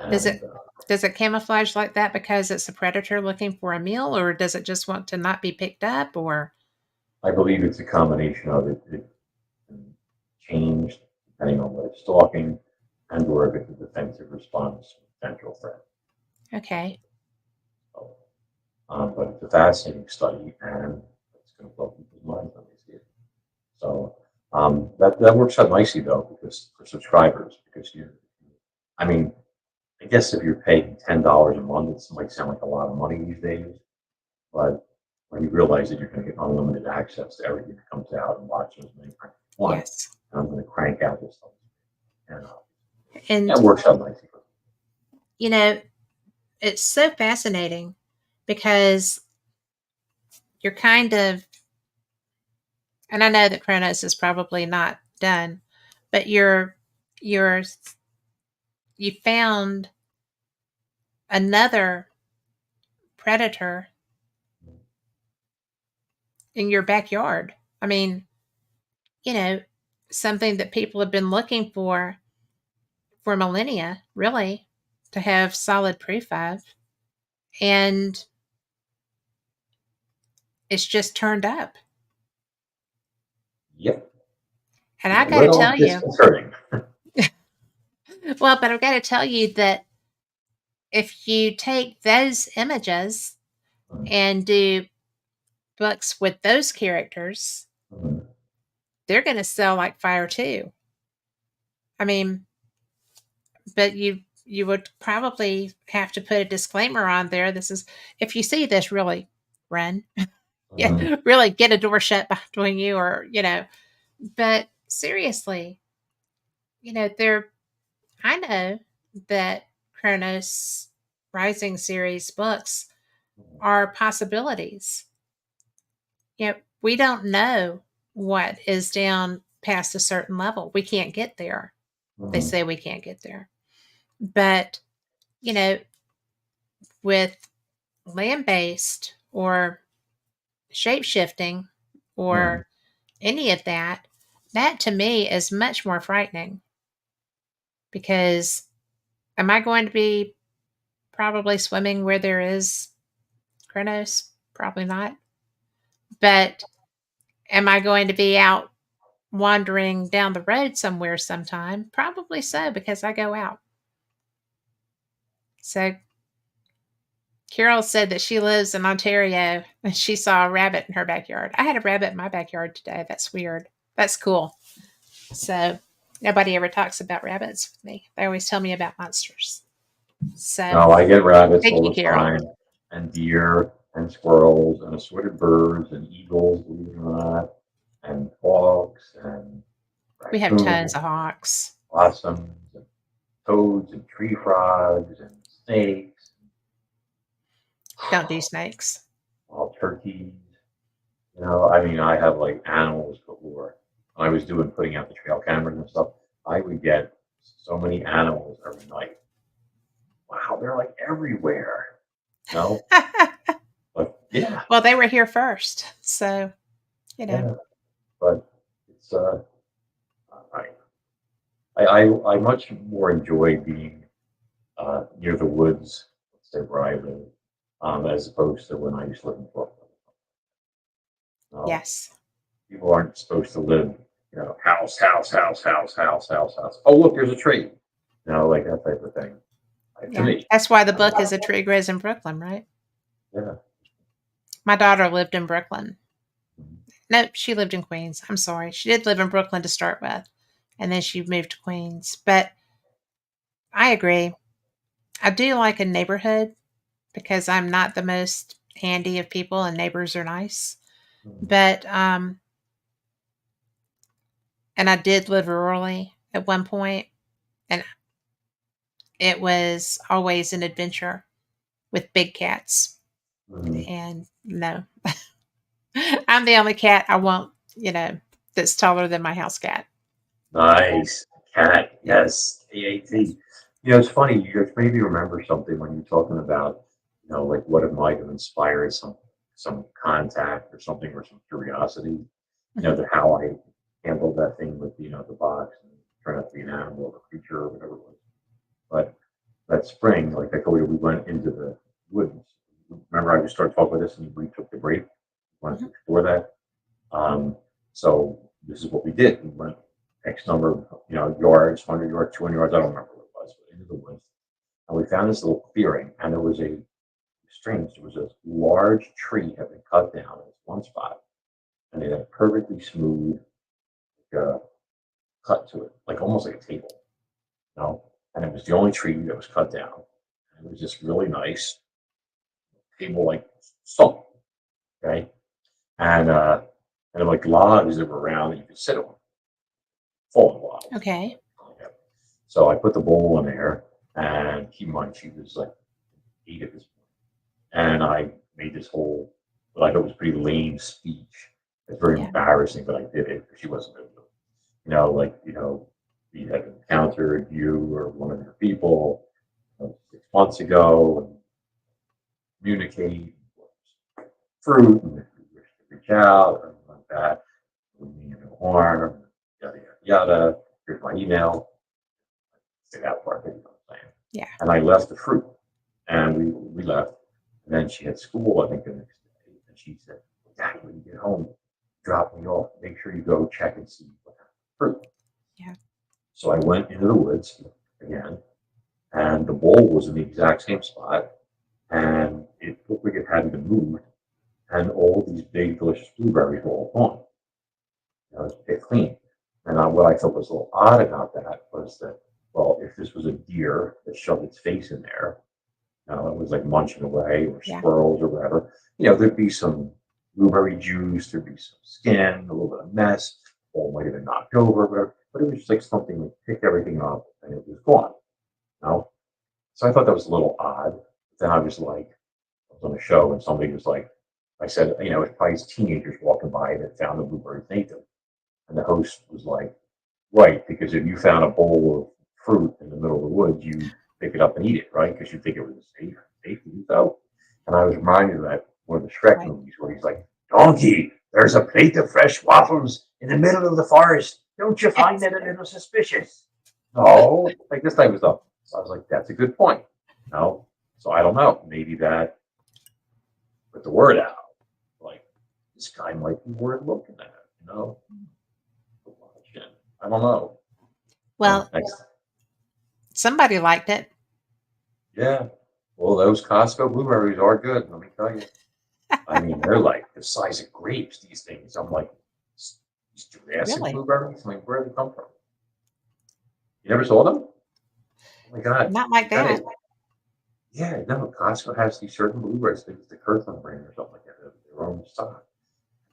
change. Does it camouflage like that because it's a predator looking for a meal, or does it just want to not be picked up? Or I believe it's a combination of it. It can change depending on what it's stalking, and or if it's a defensive response to a potential threat. Okay. So, but it's a fascinating study, and it's going to blow people's minds when they see it. So that works out nicely though, because for subscribers, because I guess if you're paying $10 a month, it might sound like a lot of money these days, but when you realize that you're going to get unlimited access to everything that comes out and watch as many times as you want, Yes. I'm going to crank out this stuff, And that works out nicely. it's so fascinating because you're kind of and I know that Kronos is probably not done, but you're you found another predator in your backyard. I mean, you know, something that people have been looking for millennia, really, to have solid proof of. And it's just turned up. Yep. And It's I a got to little tell you, disconcerting. well, but I've got to tell you that if you take those images Mhm. and do books with those characters, Mhm. they're going to sell like fire too. I mean, but you would probably have to put a disclaimer on there. This is, if you see this, really run. Mhm. Yeah, really get a door shut between you, or but seriously, there, I know that Kronos Rising series books are possibilities. We don't know what is down past a certain level. We can't get there. They Mhm. say we can't get there. But, you know, with land based or shape shifting Mhm. or any of that, that to me is much more frightening, because am I going to be probably swimming where there is Kronos? Probably not. But am I going to be out wandering down the road somewhere sometime? Probably so, because I go out. So Carol said that she lives in Ontario and she saw a rabbit in her backyard. I had a rabbit in my backyard today. That's weird. That's cool. So nobody ever talks about rabbits with me. They always tell me about monsters. So No, I get rabbits thank all you, the Carol. time, and deer, and squirrels, and assorted birds, and eagles, believe it or not, and hawks, and We have raccoons, tons of hawks. possums, and toads, and tree frogs, and snakes, Don't do snakes. all turkeys. I mean, I have like animals galore. When I was putting out the trail cameras and stuff, I would get so many animals every night. Wow, they're like everywhere. No, but yeah, Well, they were here first. So, yeah, but it's I I much more enjoy being near the woods, let's say where I live, as opposed to when I used to live in Brooklyn. Uh, yes. People aren't supposed to live, house, house, house, house, house, house, house. Oh, look, there's a tree. Like that type of thing. To Yeah. me, That's why the book is A Tree Grows in Brooklyn, right? yeah. My daughter lived in Brooklyn. No, she lived in Queens. I'm sorry. She did live in Brooklyn to start with, and then she moved to Queens. But I agree. I do like a neighborhood because I'm not the most handy of people and neighbors are nice. But and I did live rurally at one point, and it was always an adventure with big cats. Mhm. And no, I'm the only cat I want, that's taller than my house cat. Nice cat. Yeah. Yes, Yes. AAT. It's funny. You just maybe remember something when you're talking about, like what it might have inspired some contact or something or some curiosity. Mhm. How I handled that thing with the box and trying not to be an animal or a creature or whatever it was. But that spring, like I told you, we went into the woods. Remember, I just started talking about this and we took the break. Wanted to Mhm. explore that. So this is what we did. We went X number of yards, 100 yards, 200 yards. I don't remember what it was, but into the woods, and we found this little clearing, and there was a strange. There was a large tree had been cut down in one spot, and it had a perfectly smooth uh, cut to it, like almost like a table, And it was the only tree that was cut down. And it was just really nice table, like stump, okay, and like logs that were around that you could sit on, fallen logs. Okay. Yeah. So I put the bowl in there, and keep in mind she was like 8 at this point, and I made this whole, what I thought was pretty lame speech It's very Yeah. embarrassing, but I did it. She wasn't going to do it. We had encountered you or one of your people 6 months ago and communicate fruit, and if you wish to reach out or anything like that, with me in no harm, yada, yada, yada. Here's my email. Say that part, you know what I'm saying? Yeah. And I left the fruit, and we left. And then she had school, I think, the next day. And she said, Daddy, when you get home, drop me off. Make sure you go check and see what happened to the fruit. Yeah. So I went into the woods again, and the bowl was in the exact same spot, and it looked like it hadn't been moved, and all these big, delicious blueberries were all gone. It clean. And what I thought was a little odd about that was that, well, if this was a deer that shoved its face in there, it was like munching away, or Yeah. squirrels or whatever, there'd be some blueberry juice, there'd be some skin, a little bit of mess, all might have been knocked over, whatever. But it was just like something that picked everything up and it was gone. So I thought that was a little odd. But then I was on a show and somebody was like, I said, it's probably teenagers walking by that found the blueberries and ate them. And the host was like, right, because if you found a bowl of fruit in the middle of the woods, you pick it up and eat it, right? Because you think it was safe to do so. And I was reminded of that one of the Shrek Right. movies where he's like, Donkey, there's a plate of fresh waffles in the middle of the forest. Don't you find that a little suspicious? No, like this type of stuff. So I was like, that's a good point. So I don't know. Maybe that put the word out. Like, this guy might be worth looking at, I don't know. Well, somebody liked it. Yeah. Well, those Costco blueberries are good, let me tell you. I mean, they're like the size of grapes, these things. I'm like, these Jurassic Really? blueberries? I mean, where did they come from? You never saw them? Oh my God. Not like that. Yeah, no, Costco has these certain blueberries. I think it's the Kirkland brand or something like that. Their own stock.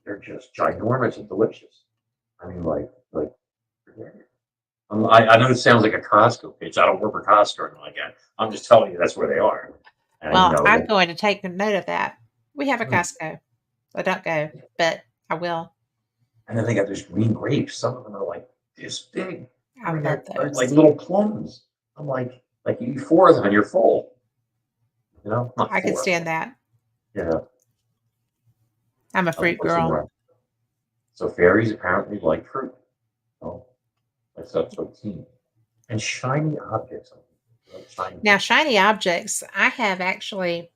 They're just ginormous and delicious. I mean, forget it. I know it sounds like a Costco pitch. I don't work for Costco or anything like that. I'm just telling you that's where they are. And, Well, I'm going to take a note of that. We have a Mm. Costco. I don't go, but I will. and then they got those green grapes. Some of them are like this big. I mean, love they're those. like little plums. I'm like you eat 4 of them and you're full. Not I could 4. stand that. Yeah. I'm a fruit girl. So fairies apparently like fruit. That's episode 13. And shiny objects. Now, shiny objects, I have actually,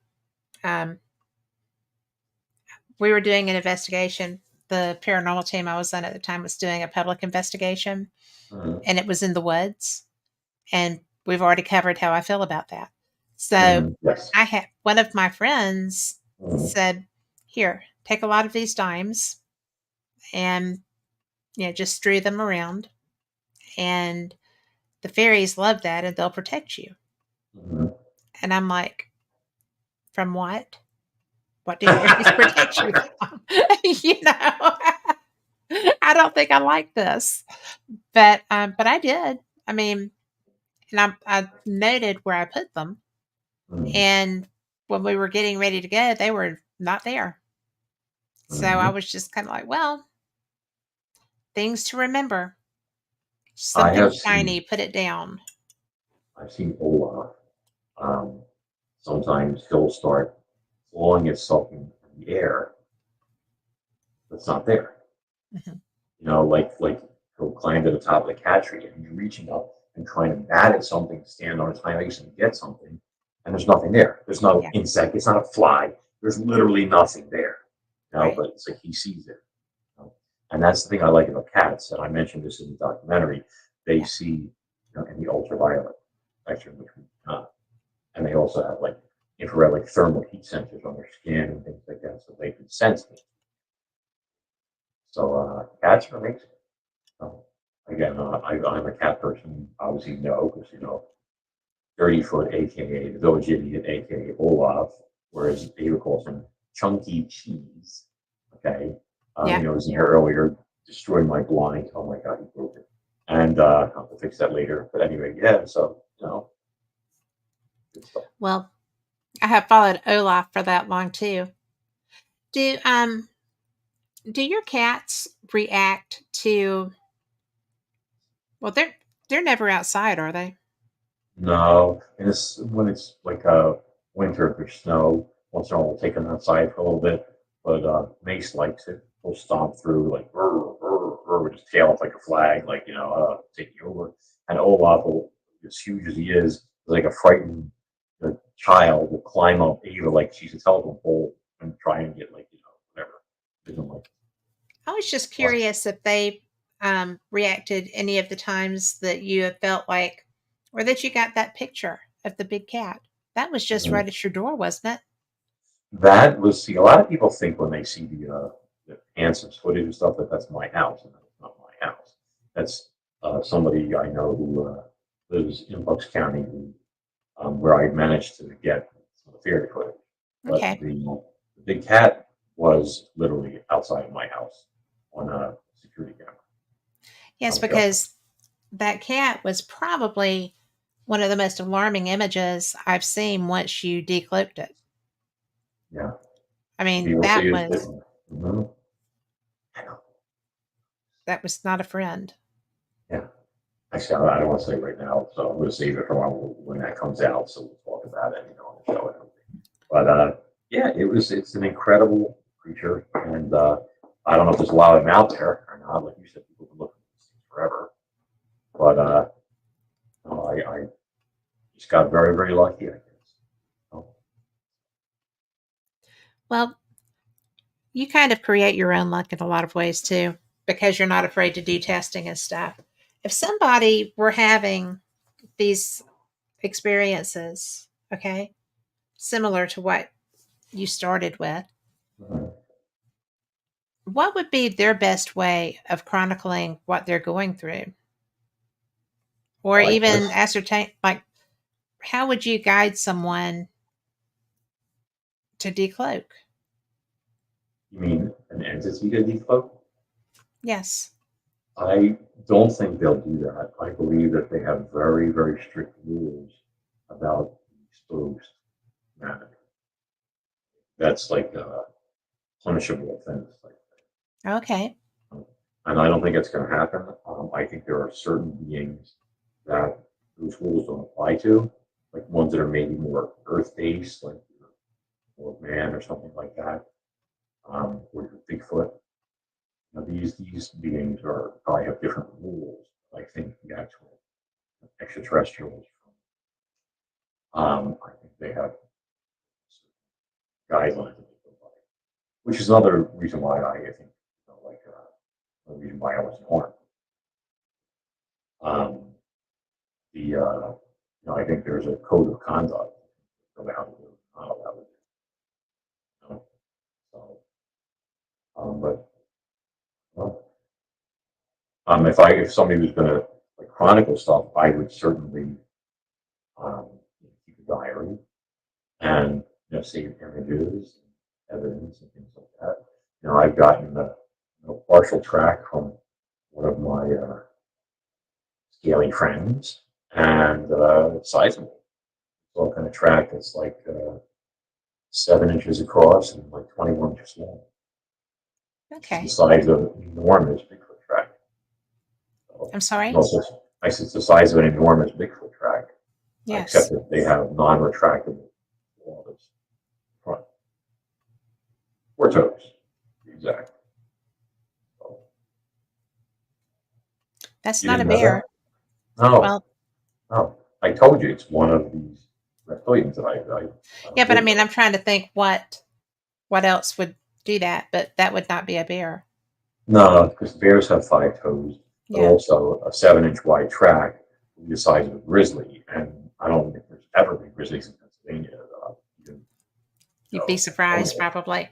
we were doing an investigation. The paranormal team I was on at the time was doing a public investigation, and it was in the woods. And we've already covered how I feel about that. So Yes. I had one of my friends said, here, take a lot of these dimes and, just strew them around. And the fairies love that and they'll protect you. And I'm like, from what? What do fairies protect you from? I don't think I like this, but I did. I mean, and I noted where I put them, and when we were getting ready to go, they were not there. So I was just kind of like, well, things to remember. Something shiny, put it down. I've seen Olaf. Sometimes he'll start blowing itself in the air that's not there. Like he'll climb to the top of the cat tree and he's reaching up and trying to bat at something, stand on his hind legs and get something, and there's nothing there. There's no insect. It's not a fly. There's literally nothing there. Right. But it's like he sees it. And that's the thing I like about cats, and I mentioned this in the documentary. They see in the ultraviolet spectrum, which we not. And they also have infrared thermal heat sensors on their skin and things like that, so they can sense it. So cats are amazing. Again, I'm a cat person. Obviously, because 30-foot, aka the village idiot, aka Olaf, whereas Ava calls him Chunky Cheese. Okay, he was in here earlier, destroying my blind. Oh my God, he broke it. And I'll have to fix that later. But anyway, so good stuff. Well, I have followed Olaf for that long too. Do your cats react to? Well, they're never outside, are they? No, and it's when it's like winter, if there's snow, once in a while we'll take them outside for a little bit. But Mace likes it. He'll stomp through like with his tail up like a flag, like take you over. And Olaf, as huge as he is like a frightened child, will climb up Ava like she's a telephone pole and try and get like whatever. Isn't like I was just what? curious if they reacted any of the times that you have felt like, or that you got that picture of the big cat. That was just Mhm. right at your door, wasn't it? That was see. A lot of people think when they see the Answers footage and stuff that that's my house, and that's not my house. That's somebody I know who lives in Bucks County, where I managed to get some of the fairy footage. But Okay. the big cat was literally outside of my house on a security camera Yes, on a shelter. because that cat was probably one of the most alarming images I've seen once you decloaked it. Yeah, I mean, people see it. Mhm. that was not a friend. Yeah. Actually, I don't want to say it right now, so I'm going to save it for when that comes out. So we'll talk about it, on the show and everything. But yeah, it's an incredible creature, and I don't know if there's a lot of them out there or not. Like you said, people can look at these things forever. But no, I just got very, very lucky, I guess. So, Well, you kind of create your own luck in a lot of ways too, because you're not afraid to do testing and stuff. If somebody were having these experiences, okay, similar to what you started with, mhm. what would be their best way of chronicling what they're going through? Or Well, I even guess ascertain, like, how would you guide someone to decloak? you mean an entity to decloak? Yes. I don't think they'll do that. I believe that they have very, very strict rules about exposed humanity. That's like a punishable offense. Okay. And I don't think it's going to happen. I think there are certain beings that those rules don't apply to, like ones that are maybe more earth-based, like or man or something like that, or Bigfoot. Now, these beings are probably have different rules. I think the actual extraterrestrials, I think they have guidelines that they go by, which is another reason why I think, the reason why I wasn't born. Um, I think there's a code of conduct for how to do it, not allowed to do. So, but well, if somebody was going to like chronicle stuff, I would certainly um, keep a diary and save images, evidence, and things like that. I've gotten a partial track from one of my scaly friends, and it's sizable. It's all kind of track that's like 7 inches across and like 21 inches long, which is the Okay. size of an enormous Bigfoot track. So, I'm sorry? also, I said it's the size of an enormous Bigfoot track, except Yes. that they have non-retractable walls front or toes, exactly. So, That's you not a didn't know bear. that? No, Well, no. I told you it's one of these reptilians that I yeah, but I told mean, you. I'm trying to think what else would do that, but that would not be a bear. No, because bears have 5 toes, but Yeah. also a 7 inch wide track the size of a grizzly. And I don't think there's ever been grizzlies in Pennsylvania. Even, You'd be surprised, normal. probably.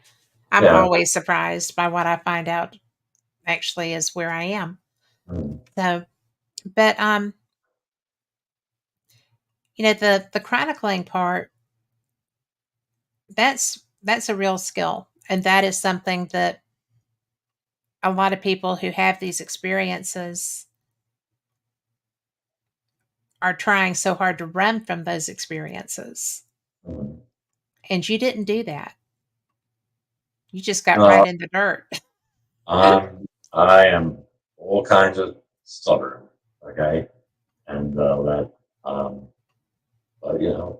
I'm Yeah. always surprised by what I find out actually is where I am. Mm. So, but the chronicling part, that's a real skill, and that is something that a lot of people who have these experiences are trying so hard to run from those experiences. Mm. And you didn't do that. You just got right No, in the dirt. I am all kinds of stubborn, okay, and um, but you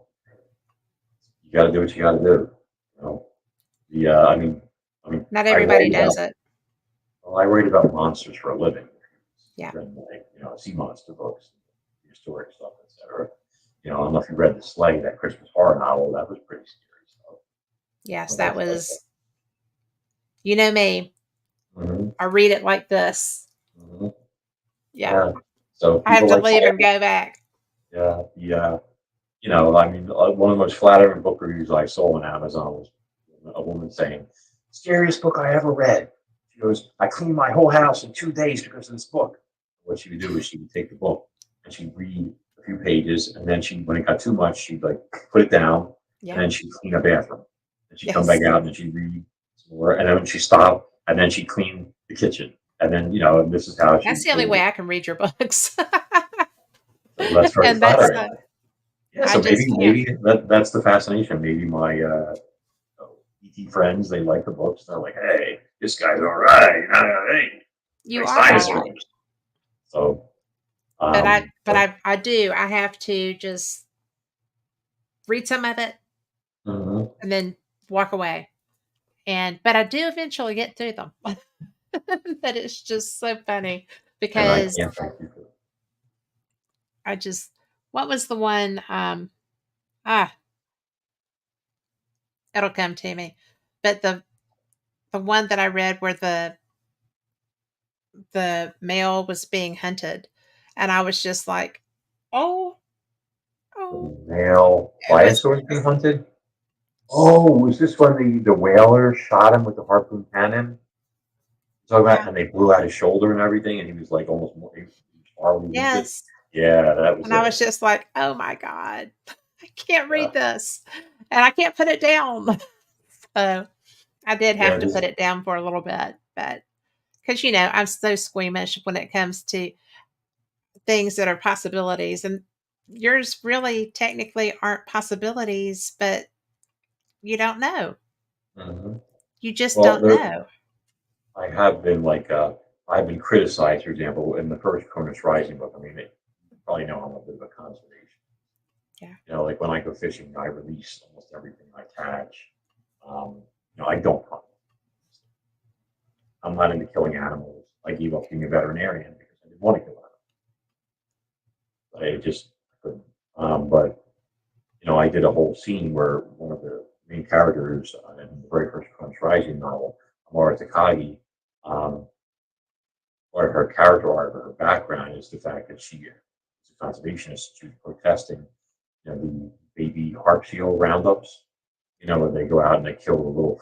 got to do what you got to do. You know, Not I everybody write does about it. well, I write about monsters for a living, Yeah. and I see monster books, historic stuff, etc. I don't know if you read the Sleigh, that Christmas horror novel. That was pretty scary stuff. Yes, that That's like was, you know me. hmm I read it like this. hmm Yeah. Yeah. So I have people to like leave say, and go back. yeah, one of the most flattering book reviews I saw on Amazon was a woman saying, "Scariest book I ever read." She goes, "I cleaned my whole house in 2 days because of this book." What she would do is she would take the book and she'd read a few pages, and then when it got too much, she'd like put it down, and Yeah. then she'd clean her bathroom, and she'd come back Yes. out and she'd read some more, and then when she stopped, and then she'd clean the kitchen, and then and this is how That's she the only way would. I can read your books. So that's very And that's flattering. Yeah, I so just can't. maybe that's the fascination. Maybe my ET friends, they like the books. They're like, hey, this guy's all right. Hey, You nice are all right. dinosaurs. So, But I but but, I do. I have to just read some of it mhm, and then walk away. But I do eventually get through them. That is just so funny and I because can't thank you for I just what was the one ah it'll come to me. But the one that I read where the male was being hunted and I was just like, "Oh, oh." the male It was dinosaurs being hunted. Oh, was this when the whaler shot him with the harpoon cannon? Talking about, yeah. and they blew out his shoulder and everything, and he was like almost he was horribly wounded. Yes. Yeah, that was And I it. was just like, "Oh my god. I can't Yeah, read this." And I can't put it down. So, I did yeah. have to This put it down for a little bit, but because I'm so squeamish when it comes to things that are possibilities, and yours really technically aren't possibilities, but you don't know. mhm. You just Well, don't know. I have been I've been criticized, for example, in the first Cronus Rising book. I mean, you probably know I'm a bit of a conservation. Yeah. Like when I go fishing, I release almost everything I catch. I don't hunt. I'm not into killing animals. I gave up being a veterinarian because I didn't want to kill animals. I just couldn't. But I did a whole scene where one of the main characters in the very first Cronus Rising novel, Amara Takagi, um, or her character arc or her background is the fact that she is a conservationist. She was protesting, the baby harp seal roundups, where they go out and they kill the little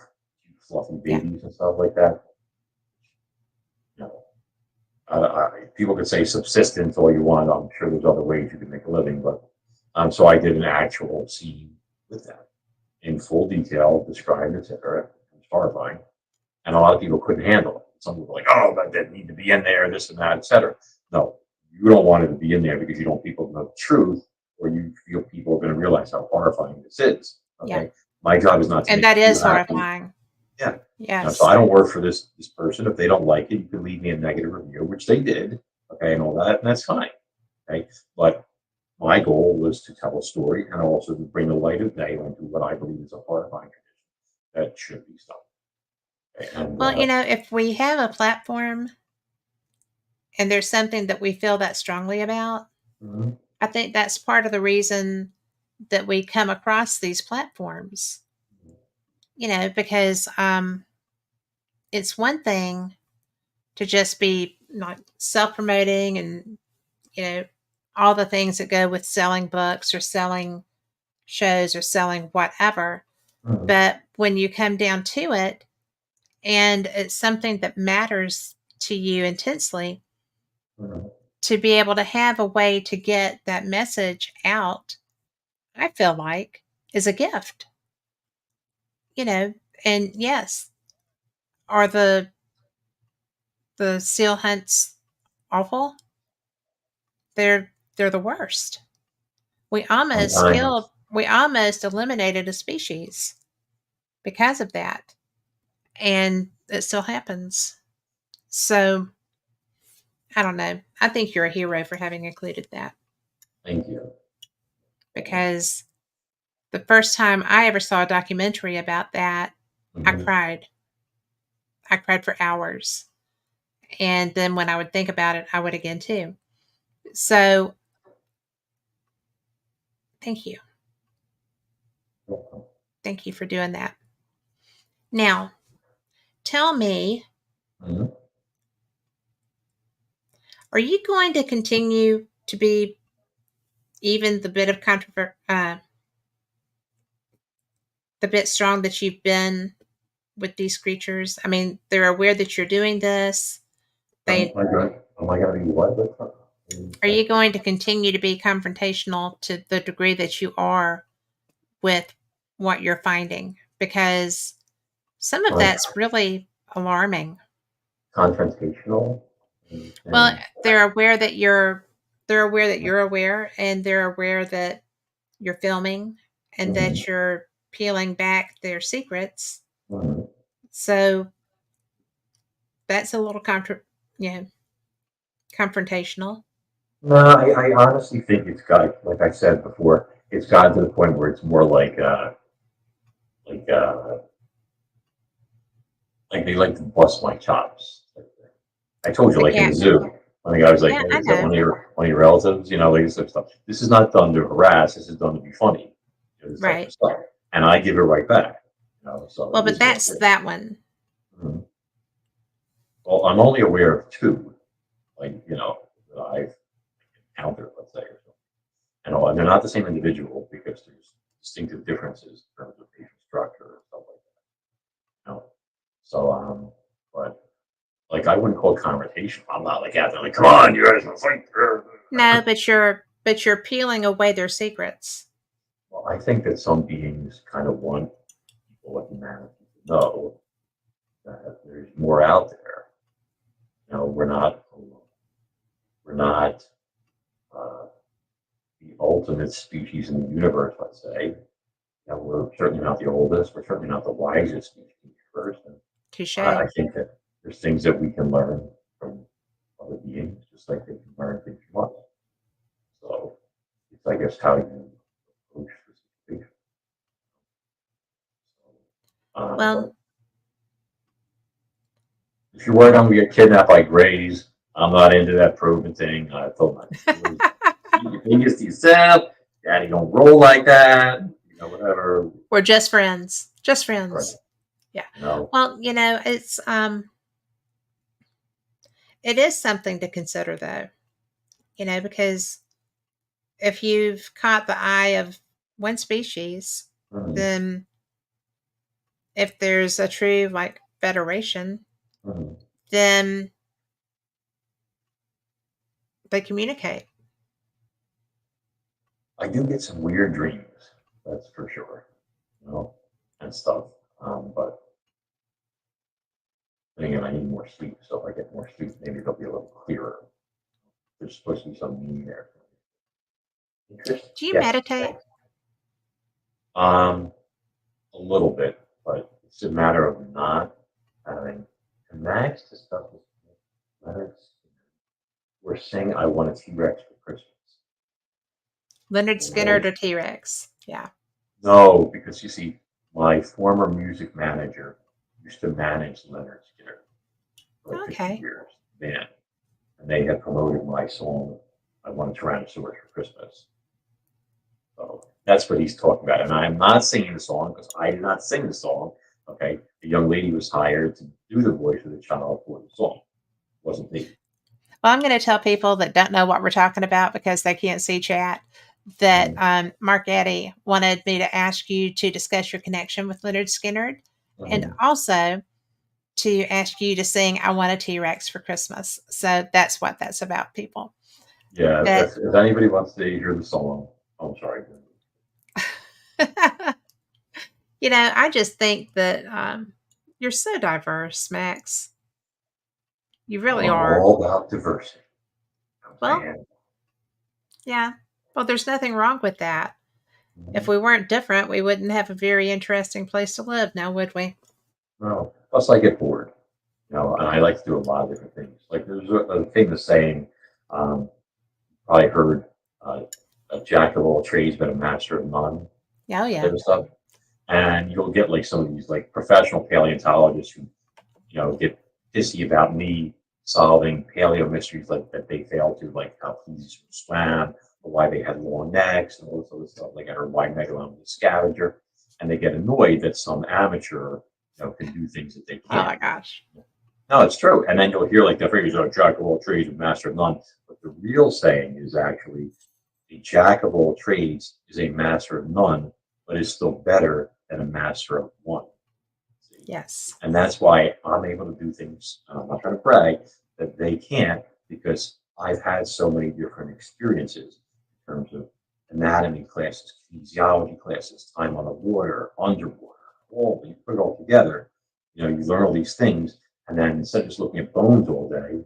fluffy Yeah. babies and stuff like that. You know, people could say subsistence all you want. I'm sure there's other ways you can make a living, but so I did an actual scene with that in full detail, described, etc. It was horrifying, and a lot of people couldn't handle it. Some people were like, "Oh, that didn't need to be in there, this and that, etc." No, you don't want it to be in there because you don't want people to know the truth, or you feel people are going to realize how horrifying this is. Yeah. Okay, my job is not to And make that you is happy. horrifying. Yeah, so Yes. I don't work for this person. If they don't like it, you can leave me a negative review, which they did. Okay, and all that, and that's fine. Okay, but my goal was to tell a story and also to bring the light of day onto what I believe is a horrifying condition that should be stopped. Okay, and Well, if we have a platform and there's something that we feel that strongly about, mhm, I think that's part of the reason that we come across these platforms. Because it's one thing to just be like self-promoting and you know all the things that go with selling books or selling shows or selling whatever, mhm, but when you come down to it and it's something that matters to you intensely, mhm, to be able to have a way to get that message out, I feel like is a gift. you know and yes, are the seal hunts awful? They're the worst. sometimes, We almost eliminated a species because of that, and it still happens. So I don't know. I think you're a hero for having included that, Thank you. because the first time I ever saw a documentary about that, I Mhm. cried. I cried for hours. And then when I would think about it, I would again too. So thank you. Welcome. Thank you for doing that. Now, tell me, Mhm. are you going to continue to be even the bit of the bit strong that you've been with these creatures? I mean, they're aware that you're doing this. They Am I gonna be what? Are you going to continue to be confrontational to the degree that you are with what you're finding? Because some of Like that's really alarming. confrontational? Well, And they're aware that you're aware, and they're aware that you're filming and Mhm. that you're peeling back their secrets. Mhm. So that's a little you know, confrontational. No, I honestly think it's got, like I said before, it's gotten to the point where it's more like uh, like they like to bust my chops. I told you, The like in cat. the zoo, when the guy was like, Yeah, "Hey, I is that know. one of your relatives?" You know, like this type of stuff. This is not done to harass. This is done to be funny. You know, this type of Right. stuff, and I give it right back. You know, so Well, it but is what that's it is. that one. Mhm. Well, I'm only aware of two, like that I've encountered, let's say, or something. And they're not the same individual because there's distinctive differences in terms of facial structure and stuff like that. So but like I wouldn't call it confrontation. I'm not like out there like, come on, you guys want to fight. No, but you're peeling away their secrets. Well, I think that some beings kind of want people like humanity to know that there's more out there. We're not alone. We're not uh, the ultimate species in the universe, let's say. We're certainly not the oldest. We're certainly not the wisest species in the universe. And I Touche. think that there's things that we can learn from other beings, just like they can learn things from us. So it's, I guess, how you approach the situation. Well, But if you're worried I'm gonna get kidnapped by Grays, I'm not into that proving thing. I told my boys, keep your fingers to yourself. Daddy don't roll like that. Whatever. we're just friends. Just Right. friends. Yeah. You know. Well, it is something to consider though. Because if you've caught the eye of one species, Mhm. then if there's a true like federation, Mhm. then they communicate. I do get some weird dreams. That's for sure. And stuff. But then again, I need more sleep. So if I get more sleep, maybe it'll be a little clearer. There's supposed to be some meaning there. Interesting. Do you Yes. meditate? Thanks. Um, a little bit, but it's a matter of not having to match the stuff with letters. We're saying I want a T-Rex for Christmas. Leonard Skinner Right? or T Rex? Yeah. No, because you see, my former music manager used to manage Leonard Skinner for like 50 Okay. years. Man, and they had promoted my song, I Want a Tyrannosaurus for Christmas. So that's what he's talking about. And I'm not singing the song because I did not sing the song. Okay. The young lady was hired to do the voice of the child for the song. It wasn't me. Well, I'm going to tell people that don't know what we're talking about because they can't see chat that Mhm. Mark Eddy wanted me to ask you to discuss your connection with Leonard Skinner and Mhm. also to ask you to sing I Want a T-Rex for Christmas. So that's what that's about, people. Yeah, But if anybody wants to hear the song, I'm sorry. I just think that you're so diverse, Max. You really I'm are. all about diversity. Well, Man. yeah. Well, there's nothing wrong with that. If Mhm. we weren't different, we wouldn't have a very interesting place to live now, would we? No, plus I get bored. And I like to do a lot of different things. Like there's a famous saying, probably heard, a jack of all trades, but a master of none. Oh, yeah. Type of stuff. And you'll get like some of these like professional paleontologists who, get pissy about me solving paleo mysteries like that they failed to, like how plesiosaurs swam, or why they had long necks, and all this other stuff, like or why megalodon was a scavenger, and they get annoyed that some amateur, can do things that they Oh my can't. gosh. No, it's true. And then you'll hear like the phrase, jack of all trades and master of none. But the real saying is actually a jack of all trades is a master of none, but is still better than a master of one. See? Yes. And that's why I'm able to do things, and I'm not trying to brag, that they can't, because I've had so many different experiences in terms of anatomy classes, physiology classes, time on the water, underwater, all you put it all together, you learn all these things, and then instead of just looking at bones all day,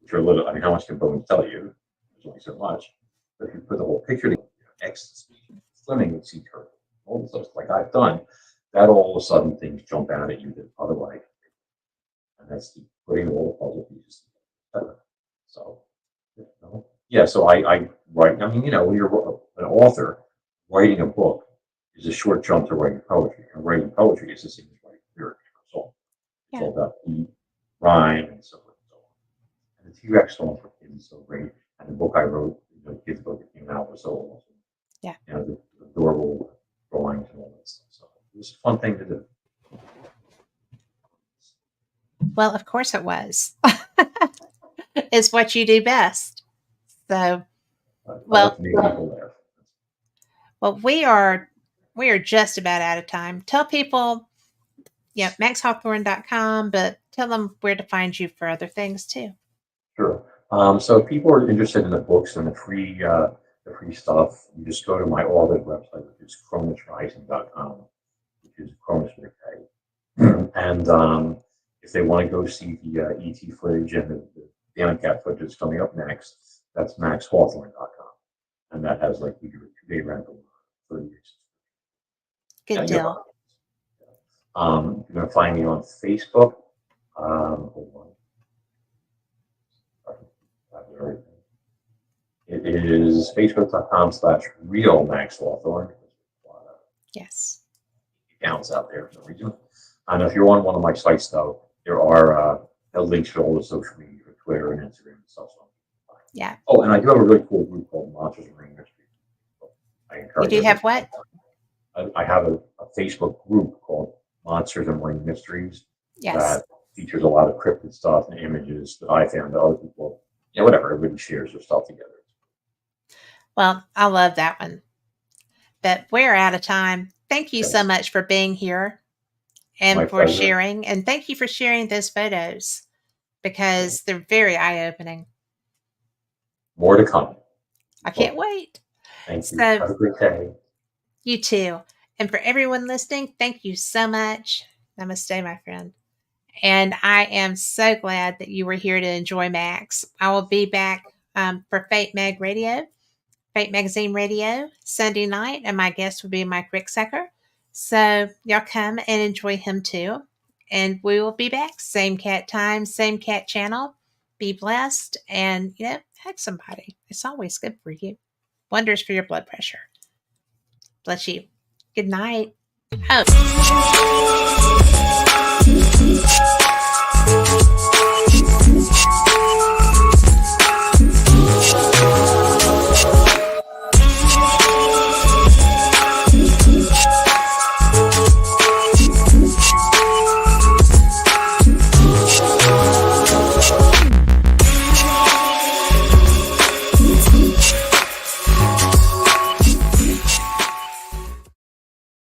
which are a little, I mean, how much can bones tell you? There's only so much. But if you put the whole picture together, ecstasy, swimming with sea turtles, all this stuff like I've done, that all of a sudden things jump out at you that otherwise, and that's the putting all the puzzle pieces together. So, yeah. So I write. I mean, when you're an author, writing a book is a short jump to writing poetry, and writing poetry is the same as writing lyrics or a song. It's all about beat, rhyme, and so forth and so on. And the T-Rex song for kids is so great, and the book I wrote, the kids' book that came out was so awesome. Yeah. The adorable drawings and all that stuff. So it was a fun thing to do. Well, of course it was. It's what you do best. So, I well, like to make people laugh. well, we are just about out of time. Tell people, maxhawthorne.com, but tell them where to find you for other things too. Sure. So if people are interested in the books and the free stuff, you just go to my audit website, which is cronusrising.com, which is Cronus with a K. And if they want to go see the ET footage and the Damn Cat footage that's coming up next, that's maxhawthorne.com. And that has like, we do a 2-day rental for 30 years. Good deal. You're going to find me on Facebook. Hold on. It is facebook.com/realmaxhawthorne. Yes. Accounts out there for some reason. And if you're on one of my sites, though, there are links for all the social media, for Twitter and Instagram and stuff. So Yeah. Oh, and I do have a really cool group called Monsters and Marine Mysteries. I encourage You do have what? I have a Facebook group called Monsters and Marine Mysteries. Yes. That features a lot of cryptid stuff and images that I found that other people, whatever, everybody shares their stuff together. Well, I love that one. But we're out of time. Thank you so Yes. much for being here and My for pleasure. sharing. And thank you for sharing those photos because they're very eye-opening. More to come. I can't wait. Thank you. So- Have a great day. You too. And for everyone listening, thank you so much. Namaste, my friend. And I am so glad that you were here to enjoy Max. I will be back for Fate Magazine Radio, Sunday night, and my guest will be Mike Ricksecker. So y'all come and enjoy him too. And we will be back. Same cat time, same cat channel. Be blessed and, hug somebody. It's always good for you. Wonders for your blood pressure. Bless you. Good night. Oh.